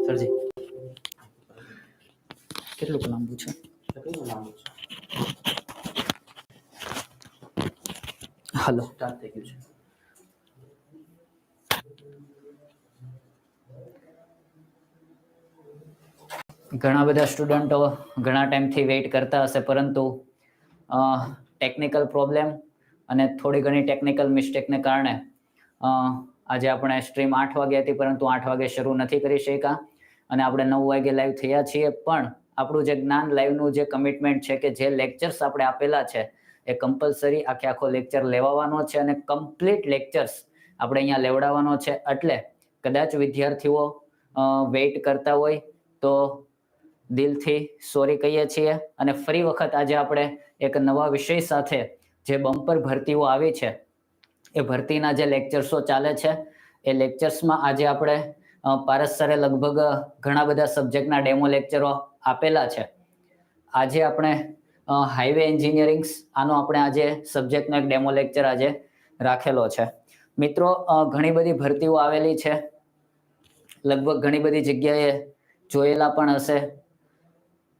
સરજી કેટલું લાંબુ છે? હાલો સ્ટાર્ટ થઈ ગયું છે. ઘણા બધા સ્ટુડન્ટો ઘણા ટાઈમથી વેઇટ કરતા હશે, પરંતુ ટેકનિકલ પ્રોબ્લેમ અને થોડી ઘણી ટેકનિકલ મિસ્ટેકને કારણે આજે આપણે સ્ટ્રીમ 8 વાગે હતી, પરંતુ 8 વાગે શરૂ નથી કરી શક્યા અને આપણે 9 વાગે લાઈવ થયા છીએ. પણ આપણું જે જ્ઞાન લાઈવનું જે કમિટમેન્ટ છે કે જે લેક્ચર્સ આપણે આપેલા છે એ કમ્પલસરી આખો લેક્ચર લેવાનો છે અને કમ્પ્લીટ લેક્ચર્સ આપણે અહીંયા લેવડાવવાનો છે. એટલે કદાચ વિદ્યાર્થીઓ વેઇટ કરતા હોય તો દિલથી સોરી કહીએ છીએ. અને ફરી વખત આજે આપણે એક નવા વિષય સાથે જે બમ્પર ભરતીઓ આવી છે એ ભરતીના જે લેક્ચર્સો ચાલે છે એ લેક્ચર્સમાં આજે આપણે પારસ સરે લગભગ ઘણા બધા સબ્જેક્ટના ડેમો લેક્ચરો આપેલા છે. આજે આપણે હાઈવે એન્જિનિયરિંગ આનો આપણે આજે સબ્જેક્ટનો એક ડેમો લેક્ચર આજે રાખેલો છે. મિત્રો, ઘણી બધી ભરતીઓ આવેલી છે, લગભગ ઘણી બધી જગ્યાએ જોયેલા પણ હશે.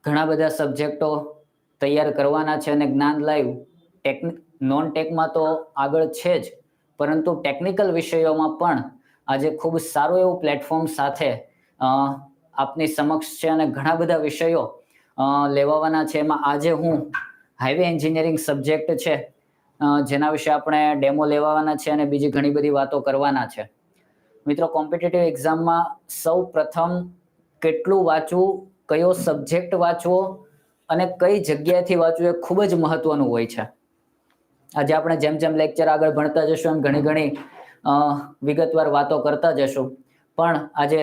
ઘણા બધા સબ્જેક્ટો તૈયાર કરવાના છે અને જ્ઞાન લાઈવ નોન ટેકમાં તો આગળ છે જ, પરંતુ ટેકનિકલ વિષયોમાં પણ આજે ખૂબ સારું એવું પ્લેટફોર્મ સાથે આપની સમક્ષ છે અને ઘણા બધા વિષયો લેવાના છે. એમાં આજે હું હાઈવે એન્જિનિયરિંગ સબ્જેક્ટ છે જેના વિશે આપણે ડેમો લેવાના છે અને બીજી ઘણી બધી વાતો કરવાના છે. મિત્રો, કોમ્પિટિટિવ એક્ઝામમાં સૌ પ્રથમ કેટલું વાંચવું, કયો સબ્જેક્ટ વાંચવો અને કઈ જગ્યાએથી વાંચવું એ ખૂબ જ મહત્વનું હોય છે. આજે આપણે જેમ જેમ લેક્ચર આગળ ભણતા જશું એમ ઘણી વિગતવાર વાતો કરતા જશું. પણ આજે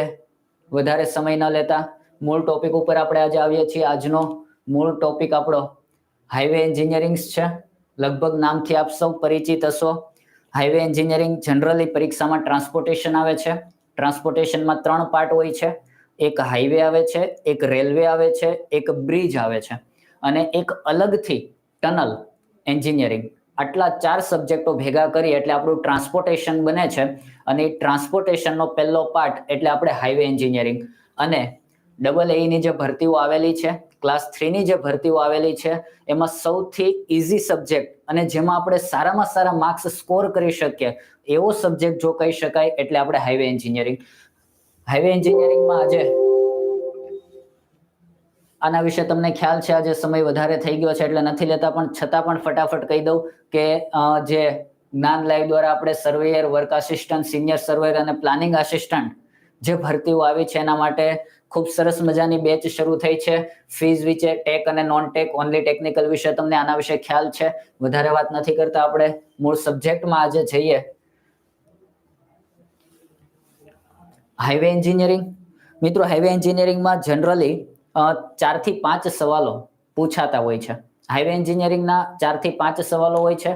વધારે સમય ન લેતા મૂળ ટોપિક ઉપર આપણે આજે આવીએ છીએ. આજનો મૂળ ટોપિક આપણો હાઈવે એન્જિનિયરિંગ છે. લગભગ નામથી આપ સૌ પરિચિત હશો. હાઈવે એન્જિનિયરિંગ જનરલી પરીક્ષામાં ટ્રાન્સપોર્ટેશન આવે છે. ટ્રાન્સપોર્ટેશનમાં 3 પાર્ટ હોય છે. એક હાઈવે આવે છે, એક રેલવે આવે છે, એક બ્રિજ આવે છે અને એક અલગથી ટનલ એન્જિનિયરિંગ. આટલા 4 સબ્જેક્ટો ભેગા કરી એટલે આપણું ટ્રાન્સપોર્ટેશન બને છે. અને એ ટ્રાન્સપોર્ટેશનનો પહેલો પાર્ટ એટલે આપણે હાઈવે એન્જિનિયરિંગ. અને AA ની જે ભરતીઓ આવેલી છે, ક્લાસ 3 ની જે ભરતીઓ આવેલી છે, એમાં સૌથી ઇઝી સબ્જેક્ટ અને જેમાં આપણે સારામાં સારા માર્ક્સ સ્કોર કરી શકીએ એવો સબ્જેક્ટ જો કહી શકાય એટલે આપણે હાઈવે એન્જિનિયરિંગ. હાઈવે એન્જિનિયરિંગમાં આજે આના વિશે તમને ખ્યાલ છે, આજે સમય વધારે થઈ ગયો છે એટલે નથી લેતા, પણ છતાં પણ ફટાફટ કહી દઉં કે જે જ્ઞાન લાઈવ દ્વારા આપણે surveyor, work assistant, senior surveyor અને પ્લાનિંગ આસિસ્ટન્ટ જે ભરતીઓ આવી છે એના માટે ખૂબ સરસ મજાની બેચ શરૂ થઈ છે. ફીઝ વિશે, ટેક અને નોન ટેક, ઓનલી ટેકનિકલ વિશે તમને આના વિશે ખ્યાલ છે. વધારે વાત નથી કરતા, આપણે મૂળ સબ્જેક્ટમાં આજે જઈએ. Highway engineering. મિત્રો, હાઈવે એન્જિનિયરિંગમાં જનરલી 4 થી 5 સવાલો પૂછાતા હોય છે. હાઈવે એન્જિનિયરિંગના 4 થી 5 સવાલો હોય છે.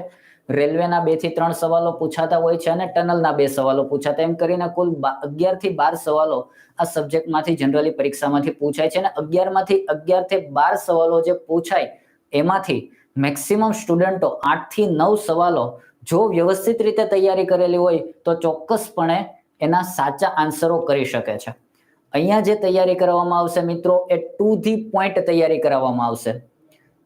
રેલવેના 2 થી 3 સવાલો પૂછાતા હોય છે અને ટનલના 2 સવાલો પૂછાતા, એમ કરીને કુલ 11 થી 12 સવાલો આ સબ્જેક્ટમાંથી જનરલી પરીક્ષામાંથી પૂછાય છે. અને 11 થી 12 સવાલો જે પૂછાય એમાંથી મેક્સિમમ સ્ટુડન્ટો 8 થી 9 સવાલો જો વ્યવસ્થિત રીતે તૈયારી કરેલી હોય તો ચોક્કસપણે એના સાચા આન્સરો કરી શકે છે. અહીંયા જે તૈયારી કરવામાં આવશે મિત્રો એ ટુ ધી પોઈન્ટ તૈયારી કરવામાં આવશે.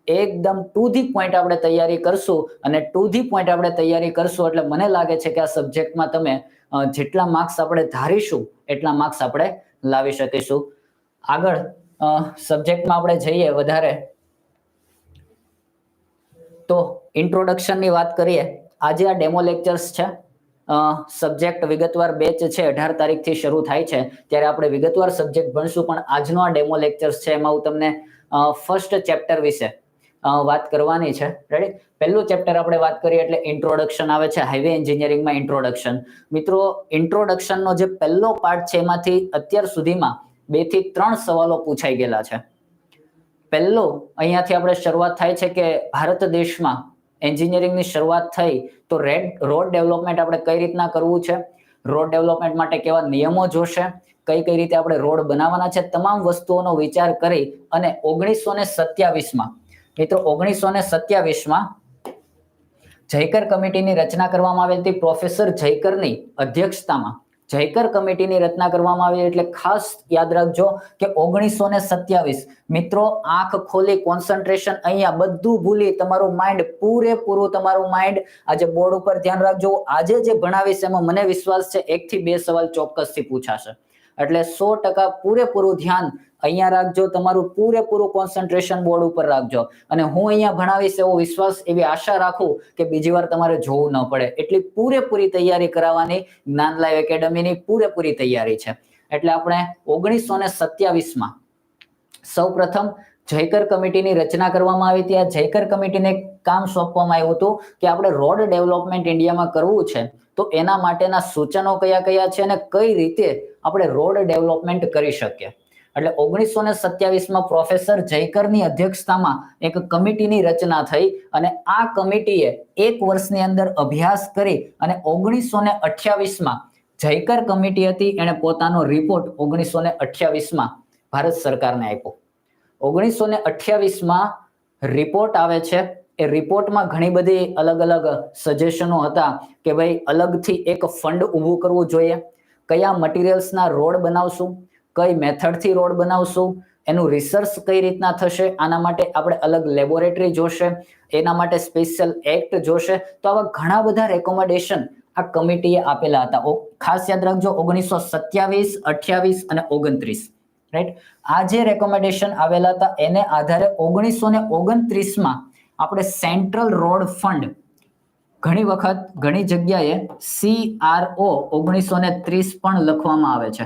એકદમ ટુ ધી પોઈન્ટ આપણે તૈયારી કરશું અને ટુ ધી પોઈન્ટ આપણે તૈયારી કરશું એટલે મને લાગે છે કે આ સબ્જેક્ટમાં તમે જેટલા માર્ક્સ આપણે ધારીશું એટલા માર્ક્સ આપણે લાવી શકીશું. આગળ સબ્જેક્ટમાં આપણે જઈએ વધારે તો ઇન્ટ્રોડક્શનની વાત કરીએ. આજે આ ડેમો લેક્ચર્સ છે. સબ્જેક્ટ વિગતવાર બેચ છે 18 તારીખથી શરૂ થાય છે, ત્યારે આપણે વિગતવાર સબ્જેક્ટ ભણશું. પણ આજનો આ ડેમો લેક્ચર્સ છે એમાં હું તમને ફર્સ્ટ ચેપ્ટર વિશે વાત કરવાની છે. રેડી? પહેલું ચેપ્ટર આપણે વાત કરીએ એટલે ઇન્ટ્રોડક્શન આવે છે. હાઈવે એન્જિનિયરિંગમાં ઇન્ટ્રોડક્શન. મિત્રો, ઇન્ટ્રોડક્શનનો જે પહેલો પાર્ટ છે એમાંથી અત્યાર સુધીમાં 2 થી 3 સવાલો પૂછાઈ ગયેલા છે. પહેલો અહીંયાથી આપણે શરૂઆત થાય છે કે ભારત દેશમાં એન્જિનિયરિંગની શરૂઆત થઈ તો રોડ ડેવલપમેન્ટ આપણે કઈ રીતના કરવું છે, રોડ ડેવલપમેન્ટ માટે કેવા નિયમો જોશે, કઈ રીતે આપણે રોડ બનાવવાના છે, તમામ વસ્તુઓનો વિચાર કરી અને 1927માં મિત્રો 1927માં જયકર કમિટીની રચના કરવામાં આવી હતી. પ્રોફેસર જયકરની અધ્યક્ષતામાં જયકર કમિટીની રચના કરવામાં આવી, એટલે ખાસ યાદ રાખજો કે 1927 મિત્રો આંખ ખોલી કોન્સન્ટ્રેશન અહીંયા બધું ભૂલી તમારું માઇન્ડ પૂરેપૂરું તમારું માઇન્ડ આજે બોર્ડ ઉપર ધ્યાન રાખજો. આજે જે ભણાવીશ એમાં મને વિશ્વાસ છે 1 થી 2 સવાલ ચોક્કસથી પૂછાશે, એટલે 100% પૂરેપૂરું ધ્યાન અહીંયા રાખજો, તમારું પૂરેપૂરું કોન્સન્ટ્રેશન બોર્ડ ઉપર રાખજો. અને હું અહીંયા ભણાવીશ એવો વિશ્વાસ, એવી આશા રાખું કે બીજી વાર તમારે જોવું ન પડે એટલી પૂરેપૂરી તૈયારી કરાવવાની જ્ઞાન લાઈવ એકેડમીની પૂરેપૂરી તૈયારી છે. એટલે આપણે 1927માં સૌપ્રથમ જયકર કમિટીની રચના કરવામાં આવી હતી. આ જયકર કમિટીને કામ સોંપવામાં આવ્યું હતું કે આપણે રોડ ડેવલપમેન્ટ ઇન્ડિયામાં કરવું છે તો એના માટેના સૂચનો કયા કયા છે અને કઈ રીતે આપણે રોડ ડેવલપમેન્ટ કરી શકીએ. એટલે 1927માં પ્રોફેસર જયકરની અધ્યક્ષતામાં એક કમિટીની રચના થઈ અને આ કમિટીએ 1 વર્ષની અંદર અભ્યાસ કરી અને 1928માં જયકર કમિટી હતી એણે પોતાનો રિપોર્ટ 1928માં ભારત સરકારને આપ્યો. 1928માં રિપોર્ટ આવે છે. એ રિપોર્ટમાં ઘણી બધી અલગ અલગ સજેશનો હતા કે ભાઈ અલગથી એક ફંડ ઊભું કરવું જોઈએ, કયા મટીરિયલ્સના રોડ બનાવશું, કઈ મેથડથી રોડ બનાવશું, એનું રિસર્ચ કઈ રીતના થશે, આના માટે આપણે અલગ લેબોરેટરી જોશે, એના માટે સ્પેશિયલ એક્ટ જોશે. તો આવા ઘણા બધા રેકોમેન્ડેશન આ કમિટીએ આપેલા હતા. ખાસ યાદ રાખજો 1927, 28 અને 29, રાઈટ. આ જે રેકોમેન્ડેશન આવેલા હતા એને આધારે 1929માં આપણે સેન્ટ્રલ રોડ ફંડ, ઘણી વખત ઘણી જગ્યાએ CRO 1930 પણ લખવામાં આવે છે,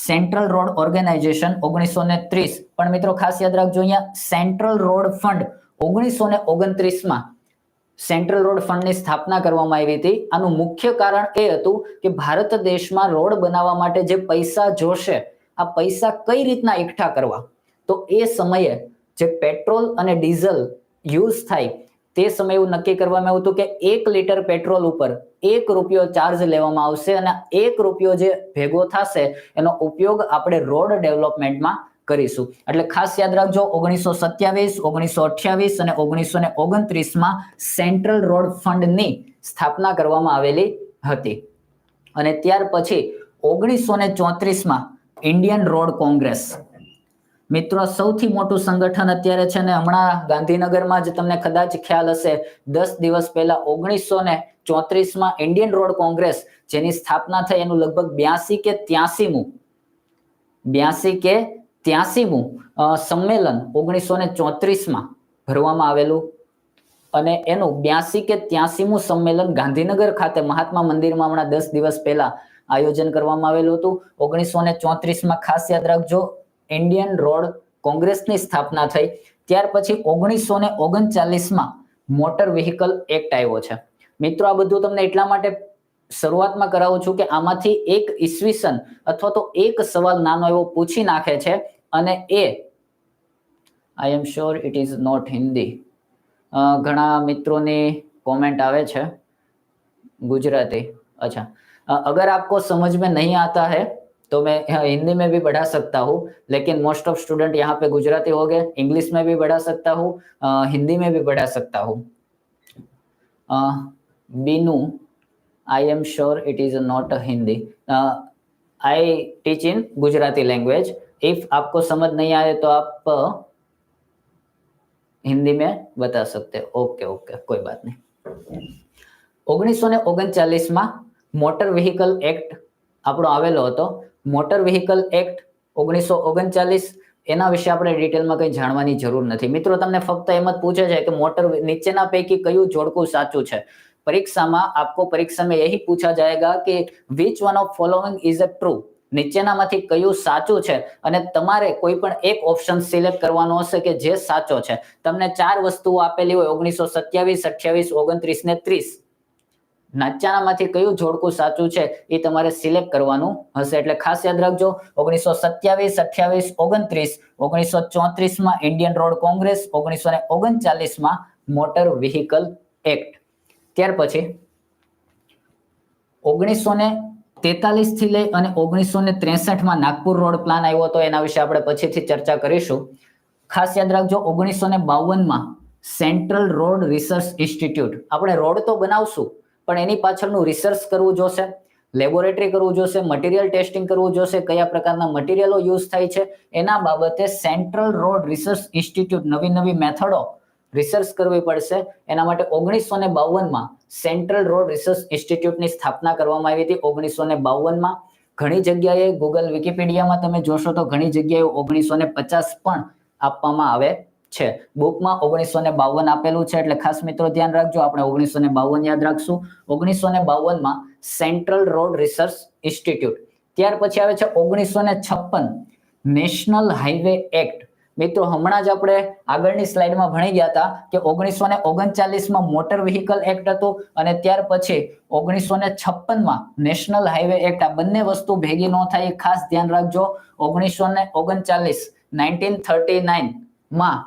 સેન્ટ્રલ રોડ ઓર્ગેનાઇઝેશન 1930, પણ મિત્રો ખાસ યાદ રાખજો અહીંયા સેન્ટ્રલ રોડ ફંડ 1929માં સેન્ટ્રલ રોડ ફંડની સ્થાપના કરવામાં આવી હતી. આનું મુખ્ય કારણ એ હતું કે ભારત દેશમાં રોડ બનાવવા માટે જે પૈસા જોશે આ પૈસા કઈ રીતના એકઠા કરવા. તો એ સમયે જે પેટ્રોલ અને ડીઝલ યુઝ થાય તે સમયે એવું નક્કી કરવામાં આવ્યું હતું કે 1 લીટર પેટ્રોલ ઉપર 1 રૂપિયો ચાર્જ લેવામાં આવશે અને 1 રૂપિયો જે ભેગો થશે એનો ઉપયોગ આપણે રોડ ડેવલપમેન્ટમાં કરીશું. એટલે ખાસ યાદ રાખજો 1927, 1928 અને 1929માં સેન્ટ્રલ રોડ ફંડની સ્થાપના કરવામાં આવેલી હતી. અને ત્યાર પછી 1934માં ઇન્ડિયન રોડ કોંગ્રેસ, મિત્રો સૌથી મોટું સંગઠન અત્યારે છે ને હમણાં ગાંધીનગરમાં જ તમને કદાચ ખ્યાલ હશે 10 દિવસ પહેલા 1934માં ઇન્ડિયન રોડ કોંગ્રેસ જેની સ્થાપના થઈ એનું લગભગ 82 કે 83મું સંમેલન 1934માં ભરવામાં આવેલું અને એનું 82 કે 83મું સંમેલન ગાંધીનગર ખાતે મહાત્મા મંદિરમાં હમણાં 10 દિવસ પહેલા આયોજન કરવામાં આવેલું હતું. 1934માં ખાસ યાદ રાખજો ઇન્ડિયન રોડ કોંગ્રેસની સ્થાપના થઈ. ત્યાર પછી 1939માં મોટર વ્હીકલ એક્ટ આવ્યો છે. મિત્રો આ બધું તમને એટલા માટે શરૂઆતમાં કરાવું છું કે આમાંથી એક ઈસવીસન અથવા તો એક સવાલ નાનો એવો પૂછી નાખે છે અને એ I am sure it is not Hindi. ઘણા મિત્રોની कमेंट आवे छे गुजराती. अच्छा, अगर आपको समझ में नहीं आता है तो मैं हिंदी में भी पढ़ा सकता हूँ, लेकिन मोस्ट ऑफ स्टूडेंट यहाँ पे गुजराती हो गए. इंग्लिश में भी पढ़ा सकता हूँ, हिंदी में भी पढ़ा सकता हूँ. Binu, I am sure it is not Hindi. I teach in Gujarati language. If आपको समझ नहीं आए तो आप हिंदी में बता सकते हो. ओके ओके, कोई बात नहीं. 1939 में मोटर व्हीकल एक्ट આપણો આવેલો હતો. મોટર વ્હીકલ એક્ટ 1939 એના વિશે આપણે ડિટેલમાં કંઈ જાણવાની જરૂર નથી. મિત્રો તમને ફક્ત એમ જ પૂછે છે કે મોટર નીચેના પૈકી કયું જોડકું સાચું છે. પરીક્ષામાં आपको परीक्षा में यही पूछा जाएगा कि which one of following is a true. નીચેનામાંથી કયું સાચું છે અને તમારે કોઈ પણ એક ઓપ્શન સિલેક્ટ કરવાનો હશે કે જે સાચો છે. તમને 4 વસ્તુઓ આપેલી હોય 1927, 28, 29 ને 30. નાચાનામાંથી કયું જોડકું સાચું છે એ તમારે સિલેક્ટ કરવાનું હશે. એટલે ખાસ યાદ રાખજો 1927, 28, 29, 1934માં ઇન્ડિયન રોડ કોંગ્રેસ, 1939માં મોટર વ્હીકલ એક્ટ. ત્યાર પછી 1943 થી લઈ અને 1963માં નાગપુર રોડ પ્લાન આવ્યો હતો. એના વિશે આપણે પછીથી ચર્ચા કરીશું. ખાસ યાદ રાખજો 1952માં સેન્ટ્રલ રોડ રિસર્ચ ઇન્સ્ટિટ્યૂટ. આપણે રોડ તો બનાવશું પણ એની પાછળનું રિસર્ચ કરવું જોશે. લેબોરેટરી કરવું જોશે, મટીરિયલ ટેસ્ટિંગ કરવું જોશે, કયા પ્રકારના મટીરિયલો યુઝ થાય છે એના બાબતે સેન્ટ્રલ રોડ રિસર્ચ ઇન્સ્ટિટ્યૂટ નવી મેથડો રિસર્ચ કરવી પડશે. એના માટે 1952માં સેન્ટ્રલ રોડ રિસર્ચ ઇન્સ્ટિટ્યૂટની સ્થાપના કરવામાં આવી હતી. 1952માં ઘણી જગ્યાએ ગૂગલ વિકિપીડિયામાં તમે જોશો તો ઘણી જગ્યાએ 1950 પણ આપવામાં આવે છે. બુકમાં 1952 આપેલું છે એટલે ખાસ મિત્રો ધ્યાન રાખજો. આપણે 1952 યાદ રાખશું. 1952માં સેન્ટ્રલ રોડ રિસર્ચ ઇન્સ્ટિટ્યૂટ. ત્યાર પછી આવે છે 1956 નેશનલ હાઈવે એક્ટ. મિત્રો હમણાં જ આપણે આગળની સ્લાઇડમાં ભણી ગયા હતા કે 1939માં મોટર વ્હીકલ એક્ટ હતું અને ત્યાર પછી 1956માં નેશનલ હાઈવે એક્ટ. આ બંને વસ્તુ ભેગી ન થાય એ ખાસ ધ્યાન રાખજો. 1939માં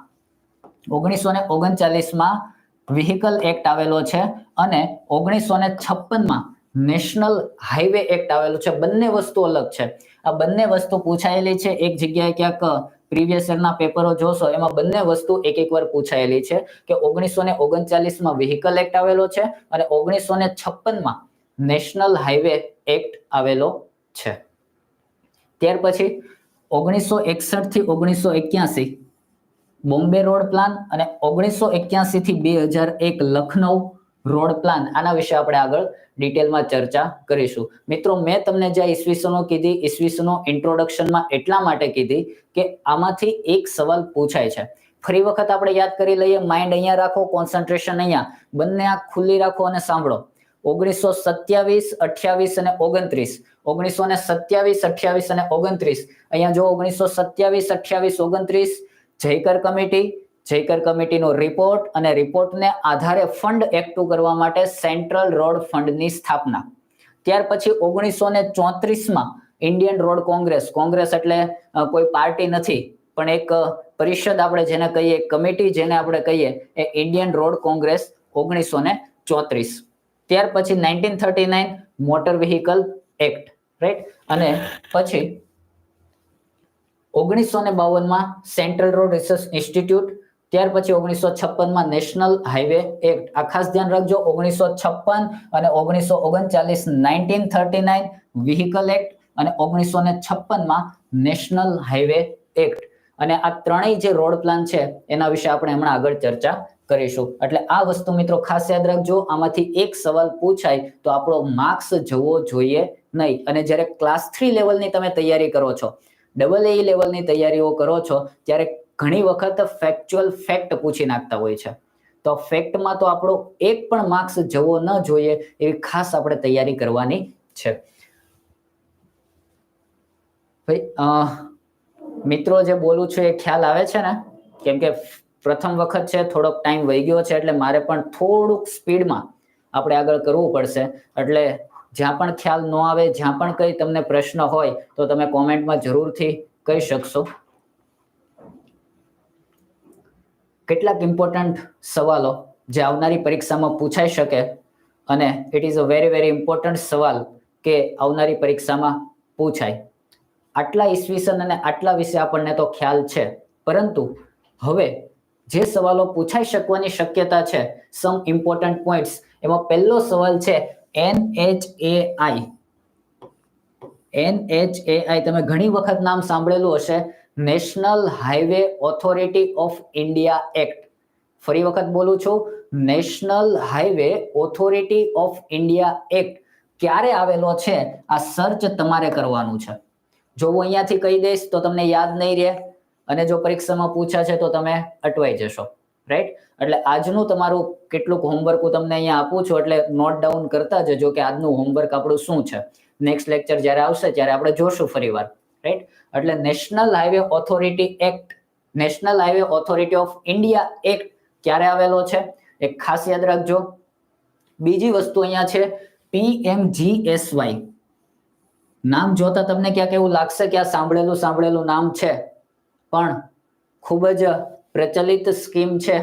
વ્હીકલ એક્ટ આવેલો છે અને 1956માં નેશનલ હાઈવે એક્ટ આવેલો છે. બંને વસ્તુ અલગ છે. આ બંને વસ્તુ પૂછાયેલી છે. એક જગ્યાએ ક્યાંક પ્રીવિયસ યરના પેપરો જોશો એમાં બંને વસ્તુ એક વાર પૂછાયેલી છે કે 1939માં વ્હીકલ એક્ટ આવેલો છે અને 1956માં નેશનલ હાઈવે એક્ટ આવેલો છે. ત્યાર પછી 1961 થી 1981 બોમ્બે રોડ પ્લાન અને 1981 થી 2001 લખનઉ રોડ પ્લાન. આના વિશે આપણે આગળ ડિટેલમાં ચર્ચા કરીશું. મિત્રો મેં તમને જે ઈસવીસનો કીધી, ઈસવીસનો ઇન્ટ્રોડક્શનમાં એટલા માટે કીધી કે આમાંથી એક સવાલ પૂછાય છે. ફરી વખત આપણે યાદ કરી લઈએ. માઇન્ડ અહીંયા રાખો, કોન્સન્ટ્રેશન અહીંયા, બંને આંખ ખુલ્લી રાખો અને સાંભળો. 1927, 28 અને 29. 1927, 28 અને 29. અહીંયા જો 1927, 28, 29 જયકર કમિટીનો રિપોર્ટ અને રિપોર્ટને આધારે ફંડ એકઠું કરવા માટે સેન્ટ્રલ રોડ ફંડની સ્થાપના. ત્યાર પછી 1934માં ઇન્ડિયન રોડ કોંગ્રેસ એટલે કોઈ પાર્ટી નથી પણ એક પરિષદ આપણે જેને કહીએ, કમિટી જેને આપણે કહીએ એ ઇન્ડિયન રોડ કોંગ્રેસ 1934. ત્યાર પછી 1939 મોટર વ્હીકલ એક્ટ, રાઈટ. અને પછી 1952માં સેન્ટ્રલ રોડ રિસર્ચ ઇન્સ્ટિટ્યૂટ. ત્યાર પછી 1956માં નેશનલ હાઈવે એક્ટ. આ ખાસ ધ્યાન રાખજો. 1956 અને 1939 1939 વ્હીકલ એક્ટ અને 1956માં નેશનલ હાઈવે એક્ટ. અને આ ત્રણેય જે રોડ પ્લાન છે એના વિશે આપણે હમણાં આગળ ચર્ચા કરીશું. એટલે આ વસ્તુ મિત્રો ખાસ યાદ રાખજો. આમાંથી એક સવાલ પૂછાય તો આપણો માર્ક્સ જવો જોઈએ નહીં. અને જ્યારે ક્લાસ 3 લેવલની તમે તૈયારી કરો છો, AA લેવલની તૈયારીઓ કરો છો ત્યારે ઘણી વખત ફેક્ચ્યુઅલ ફેક્ટ પૂછી નાખતા હોય છે. તો ફેક્ટમાં તો આપણો એક પણ માર્ક્સ જવો ન જોઈએ એવી ખાસ આપણે તૈયારી કરવાની છે. ભાઈ મિત્રો જે બોલું છું એ ખ્યાલ આવે છે ને? કેમ કે પ્રથમ વખત છે, થોડોક ટાઈમ વહી ગયો છે એટલે મારે પણ થોડુંક સ્પીડમાં આપણે આગળ કરવું પડશે. એટલે જ્યાં પણ ખ્યાલ ન આવે, જ્યાં પણ કઈ તમને પ્રશ્ન હોય તો તમે કોમેન્ટમાં જરૂરથી કહી શકશો. કેટલાક ઇમ્પોર્ટન્ટ સવાલો જે આવનારી પરીક્ષામાં પૂછાઈ શકે અને it is a very important સવાલ કે આવનારી પરીક્ષામાં પૂછાય. આટલા ઈસવીસન અને આટલા વિશે આપણને તો ખ્યાલ છે, પરંતુ હવે જે સવાલો પૂછાઈ શકવાની શક્યતા છે, સમ ઇમ્પોર્ટન્ટ પોઈન્ટ્સ, એમાં પહેલો સવાલ છે NHAI. તમે ઘણી વખત નામ સાંભળેલું હશે, national highway authority of India act. ફરી વખત બોલું છું, national highway authority of India act ક્યારે આવેલો છે આ સર્ચ તમારે કરવાનું છે. જો હું અહીંયાથી કહી દઈશ તો તમને યાદ નહીં રહે અને જો પરીક્ષામાં પૂછાશે તો તમે અટવાઈ જશો, રાઈટ. એટલે આજનું તમારું કેટલુંક હોમવર્ક હું તમને અહીંયા આપું છું એટલે નોટ ડાઉન કરતા જજો કે આજનું હોમવર્ક આપણું શું છે. નેક્સ્ટ લેક્ચર જ્યારે આવશે ત્યારે આપણે જોશું ફરીવાર, રાઈટ. એટલે national highway authority act, national highway authority of India act ક્યારે આવેલો છે એ ખાસ યાદ રાખજો. બીજી વસ્તુ અહીંયા છે PMGSY. નામ જોતા તમને ક્યાંક એવું લાગશે કે આ સાંભળેલું નામ છે, પણ ખૂબ જ પ્રચલિત સ્કીમ છે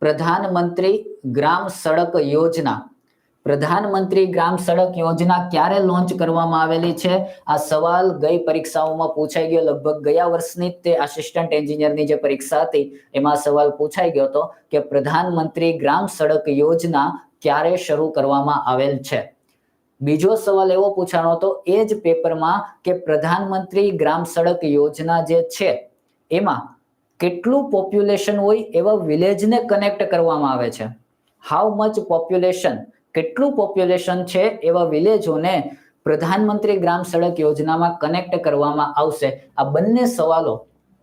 પ્રધાનમંત્રી ગ્રામ સડક યોજના. પ્રધાનમંત્રી ગ્રામ સડક યોજના ક્યારે લોન્ચ કરવામાં આવેલી છે? આ સવાલ ગઈ પરીક્ષાઓમાં પૂછાઈ ગયો. લગભગ ગયા વર્ષની તે આસિસ્ટન્ટ એન્જિનિયરની જે પરીક્ષા હતી એમાં સવાલ પૂછાઈ ગયો હતો કે પ્રધાનમંત્રી ગ્રામ સડક યોજના ક્યારે શરૂ કરવામાં આવેલ છે. બીજો સવાલ એવો પૂછાણો હતો એ જ પેપરમાં કે પ્રધાનમંત્રી ગ્રામ સડક યોજના જે છે એમાં કેટલું પોપ્યુલેશન હોય એવા વિલેજને કનેક્ટ કરવામાં આવે છે. હાઉ મચ પોપ્યુલેશન, કેટલું પોપ્યુલેશન છે એવા વિલેજોને પ્રધાનમંત્રી ગ્રામ સડક યોજનામાં કનેક્ટ કરવામાં આવશે. આ બંને સવાલો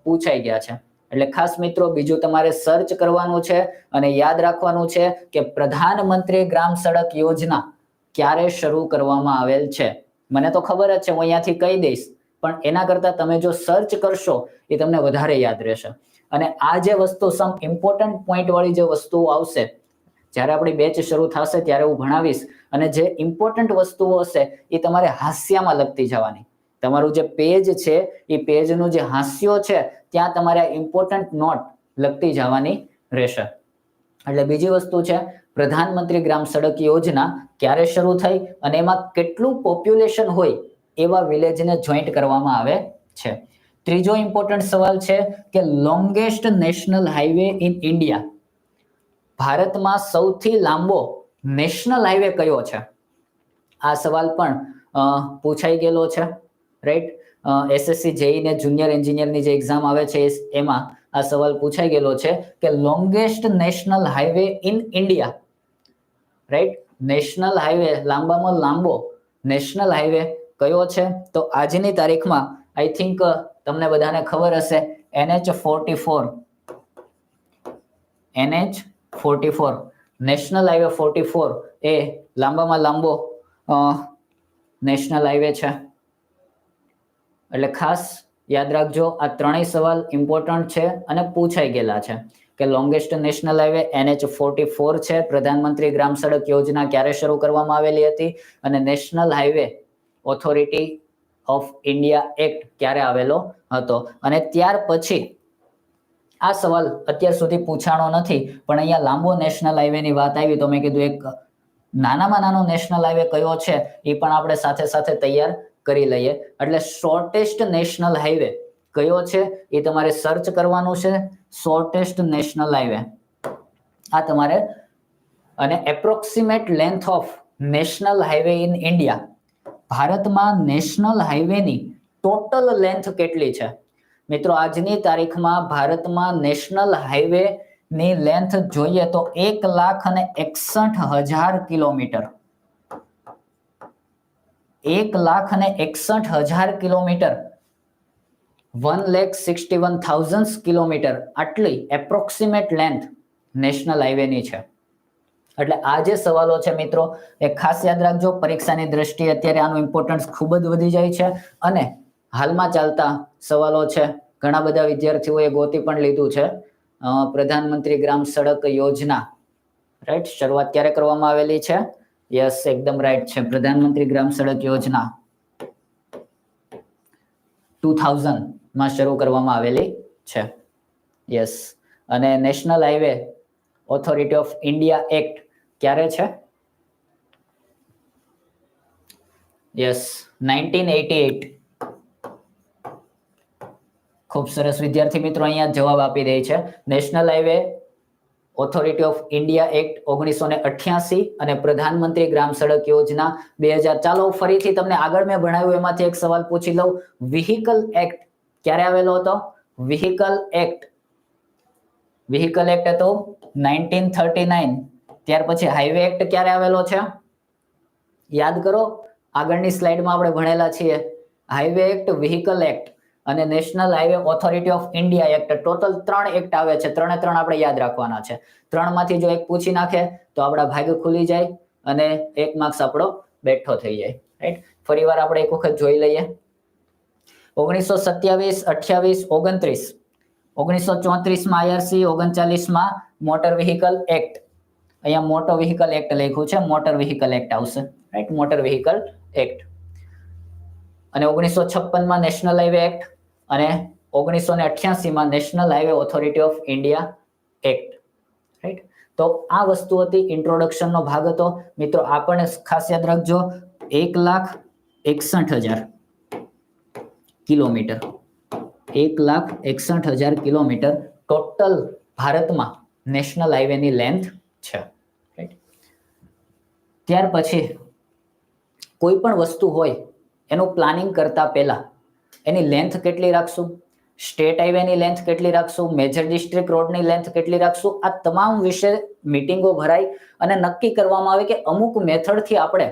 પૂછાઈ ગયા છે. એટલે ખાસ મિત્રો બીજું તમારે સર્ચ કરવાનું છે અને યાદ રાખવાનું છે કે પ્રધાનમંત્રી ગ્રામ સડક યોજના ક્યારે શરૂ કરવામાં આવેલ છે. મને તો ખબર જ છે, હું અહીંયાથી કહી દઈશ, પણ એના કરતા તમે જો સર્ચ કરશો એ તમને વધારે યાદ રહેશે. અને આ જે વસ્તુ સમ ઇમ્પોર્ટન્ટ પોઈન્ટ વાળી જે વસ્તુઓ આવશે, જ્યારે આપણી બેચ શરૂ થશે ત્યારે હું ભણાવીશ, અને જે ઇમ્પોર્ટન્ટ વસ્તુઓ હશે એ તમારે હાસ્યમાં લખતી જવાની. તમારું જે પેજ છે એ પેજનું જે હાસ્યો છે ત્યાં તમારે ઇમ્પોર્ટન્ટ નોટ લખતી જવાની રહેશે. એટલે બીજી વસ્તુ છે પ્રધાનમંત્રી ગ્રામ સડક યોજના ક્યારે શરૂ થઈ અને એમાં કેટલું પોપ્યુલેશન હોય એવા વિલેજને જોઈન્ટ કરવામાં આવે છે. ત્રીજો ઇમ્પોર્ટન્ટ સવાલ છે કે longest national highway in India, ભારતમાં સૌથી લાંબો નેશનલ હાઈવે કયો છે? આ સવાલ પણ પૂછાઈ ગયેલો છે, રાઈટ. એસએસસી જેઈ ને જુનિયર એન્જિનિયરની જે એક્ઝામ આવે છે એમાં આ સવાલ પૂછાઈ ગયેલો છે કે longest national highway in India, right. National highway, લાંબામાં લાંબો નેશનલ હાઈવે કયો છે? તો આજની તારીખમાં આઈ થિંક તમને બધાને ખબર હશે NH44, NH44 નેશનલ હાઈવે 44 એ લાંબામાં લાંબો નેશનલ હાઈવે છે. એટલે ખાસ યાદ રાખજો, આ ત્રણેય સવાલ ઇમ્પોર્ટન્ટ છે અને પૂછાઈ ગયેલા છે કે લોંગેસ્ટ નેશનલ હાઈવે NH44 છે, પ્રધાનમંત્રી ગ્રામ સડક યોજના ક્યારે શરૂ કરવામાં આવેલી હતી, અને national highway authority of India act ક્યારે આવેલો હતો. અને ત્યાર પછી આ સવાલ અત્યાર સુધી પૂછાણો નથી, પણ અહીંયા લાંબો નેશનલ હાઈવે ની વાત આવી તો મેં કીધું એક નાનામાં નાનો નેશનલ હાઈવે કયો છે એ પણ આપણે સાથે સાથે તૈયાર કરી લઈએ. એટલે શોર્ટેસ્ટ નેશનલ હાઈવે કયો છે એ તમારે સર્ચ કરવાનું છે, શોર્ટેસ્ટ નેશનલ હાઈવે આ તમારે. અને approximate length of national highway in India, ભારતમાં નેશનલ હાઈવેની ટોટલ લેન્થ કેટલી છે? મિત્રો આજની તારીખમાં ભારતમાં નેશનલ હાઈવે ની લેન્થ જોઈએ તો 1,61,000 કિલોમીટર, 1,61,000 કિલોમીટર, 1,61,000 કિલોમીટર, આટલી એપ્રોક્સિમેટ લેન્થ નેશનલ હાઈવે ની છે. એટલે આ જે સવાલો છે મિત્રો એ ખાસ યાદ રાખજો. પરીક્ષાની દ્રષ્ટિએ અત્યારે આનું ઇમ્પોર્ટન્સ ખૂબ જ વધી જાય છે અને હાલમાં ચાલતા સવાલો છે. ઘણા બધા વિદ્યાર્થીઓએ ગોતી પણ લીધું છે. પ્રધાનમંત્રી ગ્રામ સડક યોજના, રાઈટ, શરૂઆત ક્યારે કરવામાં આવેલી છે? યસ, એકદમ રાઈટ છે. પ્રધાનમંત્રી ગ્રામ સડક યોજના 2000 માં શરૂ કરવામાં આવેલી છે. યસ. અને national highway authority of India act ક્યારે છે? યસ, 1988. ખૂબ સરસ વિદ્યાર્થી મિત્રો અહીંયા જવાબ આપી રહી છે. National highway authority of India act 1988 અને પ્રધાનમંત્રી ગ્રામ સડક યોજના 2000. ચાલો ફરીથી તમને આગળ મેં ભણાવ્યું એમાંથી એક સવાલ પૂછી લઉં. વ્હીકલ એક્ટ ક્યારે આવેલો હતો? વ્હીકલ એક્ટ હતો 1939. ત્યાર પછી હાઈવે એક્ટ ક્યારે આવેલો છે? યાદ કરો, આગળની સ્લાઇડમાં આપણે ભણેલા છીએ. હાઈવે એક્ટ, વ્હીકલ એક્ટ અને national highway authority of India act, total 3 act આવે છે. 3 આપણે યાદ રાખવાના છે. 3 માંથી જો એક પૂછી નાખે તો આપણા ભાગ્ય ખુલી જાય અને 1 માર્ક્સ આપણો બેઠો થઈ જાય, રાઈટ. ફરીવાર આપણે એક વખત જોઈ લઈએ. 1927, 28, 29. 1934 IRC, 39 મોટર વ્હીકલ એક્ટ. અહીંયા મોટર વ્હીકલ એક્ટ લખ્યું છે, મોટર વ્હીકલ એક્ટ આવશે, રાઈટ, મોટર વ્હીકલ એક્ટ. અને 1956 નેશનલ હાઈવે એક્ટ અને 1988 national highway authority of India act, right. તો આ વસ્તુ હતી, ઇન્ટ્રોડક્શન નો ભાગ હતો. મિત્રો આ પણ ખાસ યાદ રાખજો, 1,61,000 કિલોમીટર, 1,61,000 કિલોમીટર ટોટલ ભારતમાં નેશનલ હાઈવે ની લેન્થ છે, રાઈટ. ત્યાર પછી કોઈ પણ વસ્તુ હોય એનું પ્લાનિંગ કરતા પહેલા એની લેન્થ કેટલી રાખશું, સ્ટેટ હાઈવેની લેન્થ કેટલી રાખશું, મેજર ડિસ્ટ્રિક્ટ રોડની લેન્થ કેટલી રાખશું, આ તમામ વિશે મીટિંગો ભરાય અને નક્કી કરવામાં આવે કે અમુક મેથડથી આપણે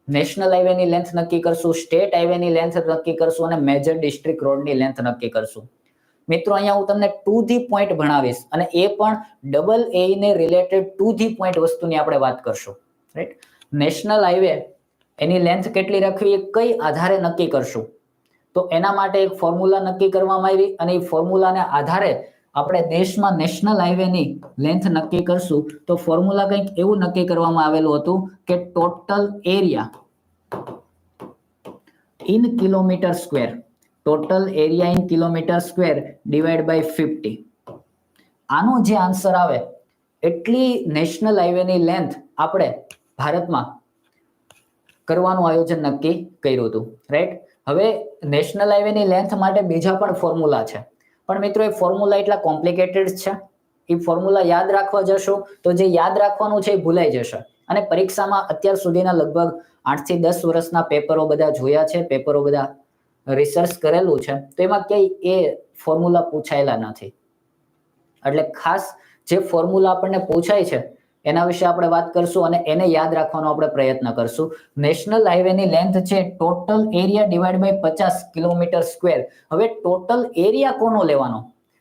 નેશનલ હાઈવેની લેન્થ નક્કી કરશું, સ્ટેટ હાઈવેની લેન્થ નક્કી કરશું અને મેજર ડિસ્ટ્રિક્ટ રોડની લેન્થ નક્કી કરશું. મિત્રો અહીંયા હું તમને ટુ ધી પોઈન્ટ ભણાવીશ અને એ પણ ડબલ એ ને રિલેટેડ ટુ ધી પોઈન્ટ વસ્તુની આપણે વાત કરશું. રાઈટ, નેશનલ હાઈવે એની લેન્થ કેટલી રાખવી એ કઈ આધારે નક્કી કરશું, તો એના માટે એક ફોર્મ્યુલા નક્કી કરવામાં આવી અને એ ફોર્મ્યુલાને આધારે આપણે દેશમાં નેશનલ હાઈવેની લેન્થ નક્કી કરશું. તો ફોર્મ્યુલા કંઈક એવું નક્કી કરવામાં આવેલું હતું કે total area in kilometre square, total area in kilometre square divide by 50. આનો જે આન્સર આવે એટલી નેશનલ હાઈવેની લેન્થ આપણે ભારતમાં કરવાનું આયોજન નક્કી કર્યું હતું. રાઈટ, હવે નેશનલ હાઈવેની લેન્થ માટે બીજા પણ ફોર્મ્યુલા છે, પણ મિત્રો એ ફોર્મ્યુલા એટલા કોમ્પ્લિકેટેડ છે, એ ફોર્મ્યુલા યાદ રાખવા જશો તો જે યાદ રાખવાનું છે એ ભૂલાઈ જશે. અને પરીક્ષામાં અત્યાર સુધીના લગભગ 8 થી 10 વર્ષના પેપરો બધા જોયા છે, પેપરો બધા રિસર્ચ કરેલું છે, તો એમાં ક્યાંય એ ફોર્મ્યુલા પૂછાયેલા નથી. એટલે ખાસ જે ફોર્મ્યુલા આપણને પૂછાય છે એના વિશે આપણે વાત કરશું અને એને યાદ રાખવાનો આપણે પ્રયત્ન કરશું. નેશનલ હાઈવેની લેન્થ છે total area divide by 50 kilometer square. હવે ટોટલ એરિયા કોનો લેવાનો?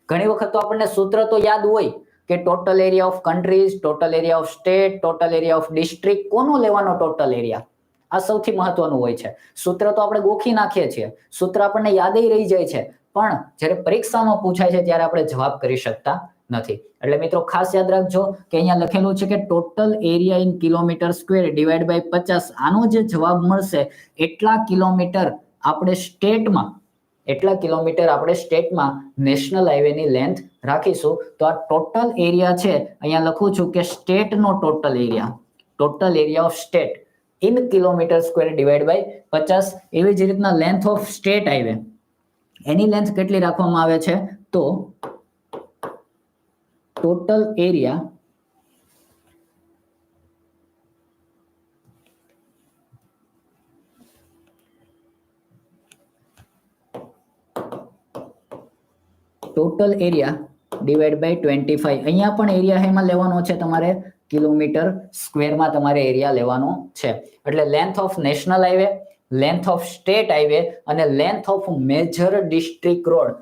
ઘણી વખત તો આપણને સૂત્ર તો યાદ હોય કે total area of countries, total area of state, total area of district. કોનો લેવાનો ટોટલ એરિયા? આ સૌથી મહત્વનું હોય છે. સૂત્ર તો આપણે ગોખી નાખીએ છીએ, સૂત્ર આપણને યાદ રહી જાય છે, પણ જ્યારે પરીક્ષામાં પૂછાય છે ત્યારે આપણે જવાબ કરી શકતા નથી. એટલે મિત્રો ખાસ યાદ રાખજો કે અહીંયા લખેલું છે કે total area in kilometre square divide by 50. આનો જે જવાબ મળશે એટલા કિલોમીટર આપણે સ્ટેટમાં નેશનલ હાઈવેની લેન્થ રાખીશું. તો આ ટોટલ એરિયા છે, અહીંયા લખું છું કે સ્ટેટનો total area of state in kilometre square divide by 50. એવી જ રીતના લેન્થ ઓફ સ્ટેટ હાઈવે એની લેન્થ કેટલી રાખવામાં આવે છે? તો ટોટલ એરિયા ડિવાઈડ બાય 25. અહીંયા પણ એરિયા એમાં લેવાનો છે તમારે કિલોમીટર સ્ક્વેરમાં તમારે એરિયા લેવાનો છે. એટલે length of national highway, length of state highway અને length of major district road.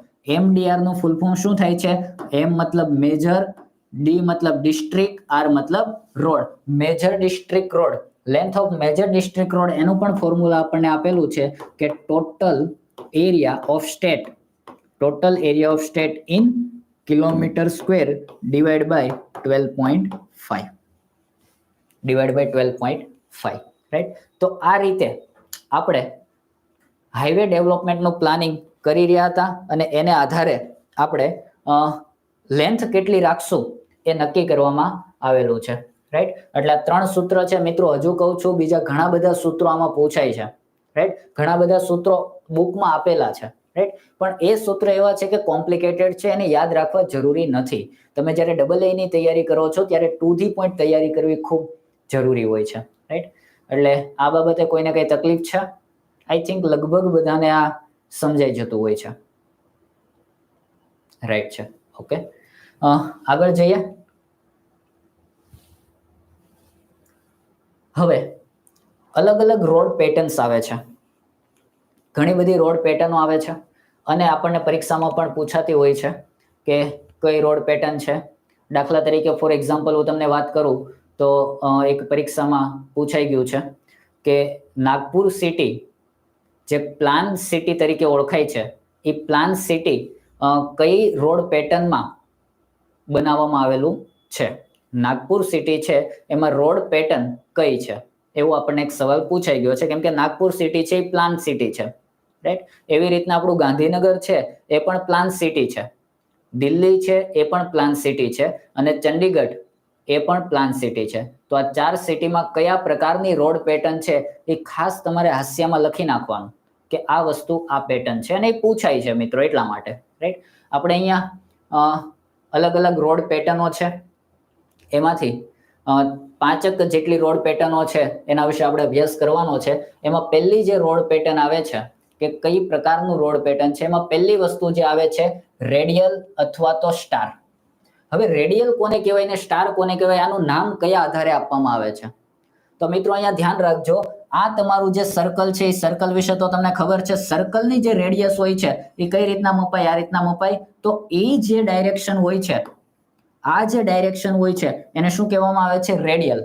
MDR નું ફૂલ ફોર્મ શું થાય છે? M મતલબ મેજર, D મતલબ ડિસ્ટ્રિક્ટ, R મતલબ road. Major district road, length of major district road એનું પણ ફોર્મ્યુલા આપણને આપેલું છે કે total area of state in kilometre square divide by 12.5. Right, તો આ રીતે આપણે હાઈવે ડેવલપમેન્ટનું પ્લાનિંગ કરી રહ્યા હતા અને એને આધારે આપણે લેન્થ કેટલી રાખશું એ નક્કી કરવામાં આવેલું છે. રાઈટ, એટલે 3 સૂત્ર છે મિત્રો. હજુ કહું છું બીજા ઘણા બધા સૂત્રો આમાં પૂછાય છે. રાઈટ, ઘણા બધા સૂત્રો બુકમાં આપેલા છે. રાઈટ, પણ એ સૂત્ર એવા છે કે કોમ્પ્લિકેટેડ છે, એને યાદ રાખવા જરૂરી નથી. તમે જ્યારે ડબલ એ ની તૈયારી કરો છો ત્યારે ટુ ધી પોઈન્ટ તૈયારી કરવી ખૂબ જરૂરી હોય છે. રાઈટ, એટલે આ બાબતે કોઈને કઈ તકલીફ છે? આઈ થિંક લગભગ બધાને આ સમજાઈ જતું હોય છે. રાઈટ છે, ઓકે. આગળ જઈએ. હવે અલગ અલગ રોડ પેટર્ન્સ આવે છે, ઘણી બધી રોડ પેટર્નો આવે છે અને આપણને પરીક્ષામાં પણ પૂછાતી હોય છે કે કઈ રોડ પેટર્ન છે. દાખલા તરીકે ફોર એક્ઝામ્પલ હું તમને વાત કરું તો એક પરીક્ષામાં પૂછાઈ ગયું છે કે નાગપુર સિટી જે પ્લાન સિટી તરીકે ઓળખાય છે, એ પ્લાન સિટી કઈ રોડ પેટર્નમાં બનાવવામાં આવેલું છે? નાગપુર સિટી છે એમાં રોડ પેટર્ન કઈ છે? એવું આપણને એક સવાલ પૂછાઈ ગયો છે, કેમ કે નાગપુર સિટી છે એ પ્લાન સિટી છે. રાઈટ, એવી રીતના આપણું ગાંધીનગર છે એ પણ પ્લાન સિટી છે, દિલ્હી છે એ પણ પ્લાન સિટી છે અને ચંડીગઢ એ પણ પ્લાન સિટી છે. તો આ 4 સિટીમાં કયા પ્રકારની રોડ પેટર્ન છે એ ખાસ તમારે હાસ્યમાં લખી નાખવાનું કે આ વસ્તુ આ પેટર્ન છે અને એ પૂછાય છે મિત્રો, એટલા માટે. રાઈટ, આપણે અહીંયા અલગ અલગ રોડ પેટર્નો છે, એમાંથી પાંચક જેટલી રોડ પેટર્નો છે એના વિશે આપણે અભ્યાસ કરવાનો છે. એમાં પહેલી જે રોડ પેટર્ન આવે છે કે કઈ પ્રકારનું રોડ પેટર્ન છે, એમાં પહેલી વસ્તુ જે આવે છે રેડિયલ અથવા તો સ્ટાર. હવે રેડિયલ કોને કહેવાય ને સ્ટાર કોને કહેવાય, આનું નામ કયા આધારે આપવામાં આવે છે? તો મિત્રો અહીંયા ધ્યાન રાખજો, આ તમારું જે સર્કલ છે એ સર્કલ વિશે તો તમને ખબર છે. સર્કલની જે રેડિયસ હોય છે એ કઈ રીતના મપાય? આ રીતના મપાય. તો એ જે ડાયરેક્શન હોય છે, આ જે ડાયરેક્શન હોય છે એને શું કહેવામાં આવે છે? રેડિયલ.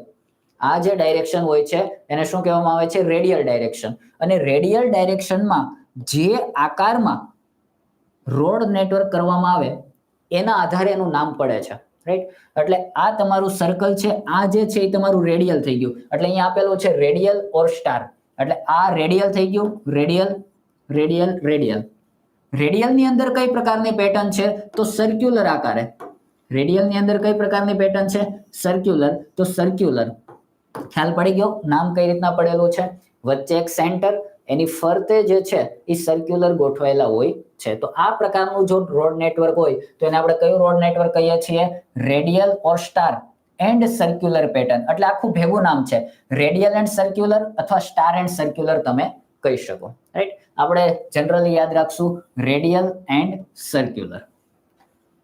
આ જે ડાયરેક્શન હોય છે એને શું કહેવામાં આવે છે? Radial direction. અને રેડિયલ ડાયરેક્શનમાં જે આકારમાં રોડ નેટવર્ક કરવામાં આવે એના આધારે એનું નામ પડે છે, રાઈટ? એટલે આ તમારું સર્કલ છે, આ જે છે એ તમારું રેડિયલ થઈ ગયું. એટલે અહીંયા આપેલું છે રેડિયલ ઓર સ્ટાર. એટલે આ રેડિયલ થઈ ગયું, રેડિયલ, રેડિયલ, રેડિયલ. રેડિયલની અંદર કઈ પ્રકારની પેટર્ન છે? તો સર્ક્યુલર આકારે. રેડિયલની અંદર કઈ પ્રકારની પેટર્ન છે? સર્ક્યુલર. તો સર્ક્યુલર. ખ્યાલ પડી ગયો નામ કઈ રીતના પડેલું છે? વચ્ચે એક સેન્ટર, એની ફરતે જે છે એ સર્ક્યુલર ગોઠવાયેલા હોય છે. તો આ પ્રકારનું જો રોડ નેટવર્ક હોય તો એને આપણે કયું રોડ નેટવર્ક કહીએ છીએ? Radial or star and circular pattern. એટલે આખું ભેગું નામ છે, રેડિયલ એન્ડ સર્ક્યુલર અથવા સ્ટાર એન્ડ સર્ક્યુલર તમે કહી શકો, રાઈટ? આપણે જનરલી યાદ રાખશું રેડિયલ એન્ડ સર્ક્યુલર,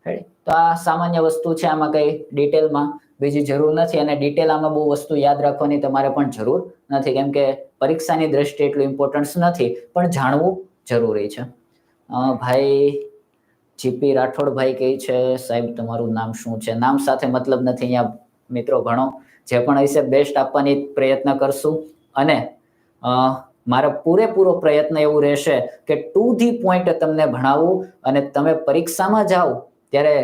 રાઈટ? તો આ સામાન્ય વસ્તુ છે, આમાં કઈ ડિટેલમાં બીજી જરૂર નથી, અને ડિટેલ આમાં બહુ વસ્તુ યાદ રાખવાની તમારે પણ જરૂર નથી, કેમ કે પરીક્ષાની દ્રષ્ટિએ એટલું ઇમ્પોર્ટન્સ નથી, પણ જાણવું જરૂરી છે. ભાઈ જીપી રાઠોડભાઈ કહે છે સાહેબ તમારું નામ શું છે? નામ સાથે મતલબ નથી, અહીંયા મિત્રો ભણો, જે પણ હશે બેસ્ટ આપવાની પ્રયત્ન કરશું. અને મારો પૂરેપૂરો પ્રયત્ન એવું રહેશે કે ટુ ધી પોઈન્ટ તમને ભણાવવું, અને તમે પરીક્ષામાં જાઓ ત્યારે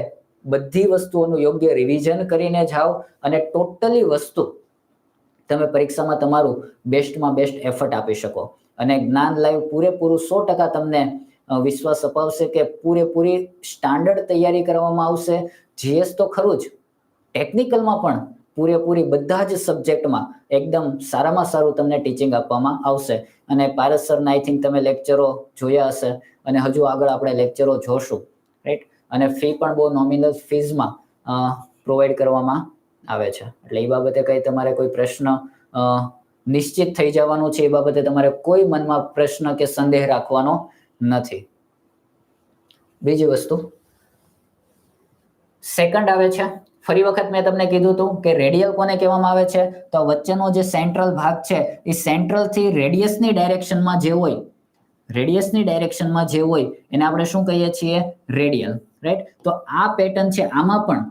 બધી વસ્તુઓનું યોગ્ય રિવિઝન કરીને જાઓ, અને ટોટલી વસ્તુ તમે પરીક્ષામાં તમારું બેસ્ટમાં બેસ્ટ એફર્ટ આપી શકો. અને જ્ઞાન લાઈવ પૂરેપૂરું 100% તમને વિશ્વાસ અપાવશે કે પૂરેપૂરી સ્ટાન્ડર્ડ તૈયારી કરવામાં આવશે. જીએસ તો ખરું જ, ટેકનિકલમાં પણ પૂરેપૂરી બધા જ સબ્જેક્ટમાં એકદમ સારામાં સારું તમને ટીચિંગ આપવામાં આવશે. અને પારસ સરના આઈ થિંક તમે લેક્ચરો જોયા હશે, અને હજુ આગળ આપણે લેક્ચરો જોશું, રાઈટ? અને ફી પણ બહુ નોમિનલ ફીઝમાં પ્રોવાઈડ કરવામાં આવે છે. એટલે એ બાબતે કઈ તમારે કોઈ પ્રશ્ન નિશ્ચિત થઈ જવાનું છે, એ બાબતે તમારે કોઈ મનમાં પ્રશ્ન કે સંદેહ રાખવાનો નથી. બીજી વસ્તુ સેકન્ડ આવે છે, ફરી વખત મેં તમને કીધું હતું કે રેડિયલ કોને કહેવામાં આવે છે? તો વચ્ચેનો જે સેન્ટ્રલ ભાગ છે એ સેન્ટ્રલ થી રેડિયસની ડાયરેક્શનમાં જે હોય, રેડિયસની ડાયરેક્શનમાં જે હોય એને આપણે શું કહીએ છીએ? Radial, right? તો આ પેટર્ન છે, આમાં પણ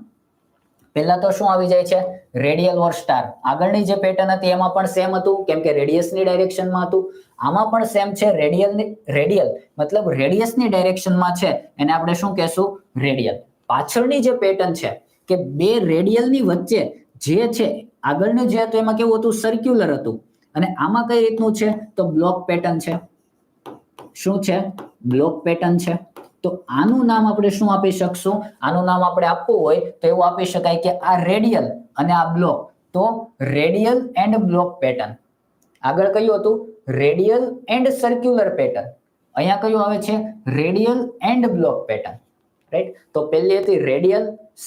પહેલા તો શું આવી જાય છે? રેડિયલ ઓર સ્ટાર. આગળની જે પેટર્ન હતી એમાં પણ સેમ હતું, કેમ કે રેડિયસની ડાયરેક્શનમાં હતું. આમાં પણ સેમ છે, રેડિયલ મતલબ રેડિયસની ડાયરેક્શનમાં છે, એને આપણે શું કહેશું? રેડિયલ. પાછળની જે પેટર્ન છે કે બે રેડિયલની વચ્ચે જે છે, આગળનું જે હતું એમાં કેવું હતું? સર્ક્યુલર હતું. અને આમાં કઈ રીતનું છે? તો બ્લોક પેટર્ન છે. શું છે? બ્લોક પેટર્ન છે. તો આનું નામ આપણે શું આપી શકશું? આનું નામ આપણે આપવું હોય તો એવું આપી શકાય કે આ રેડિયલ અને આ બ્લોક, તો રેડિયલ એન્ડ બ્લોક પેટર્ન. આગળ કયું હતું? Radial and circular pattern. અહીંયા કયું આવે છે? Radial end block pattern, right? તો પહેલી હતી રેડિયલ,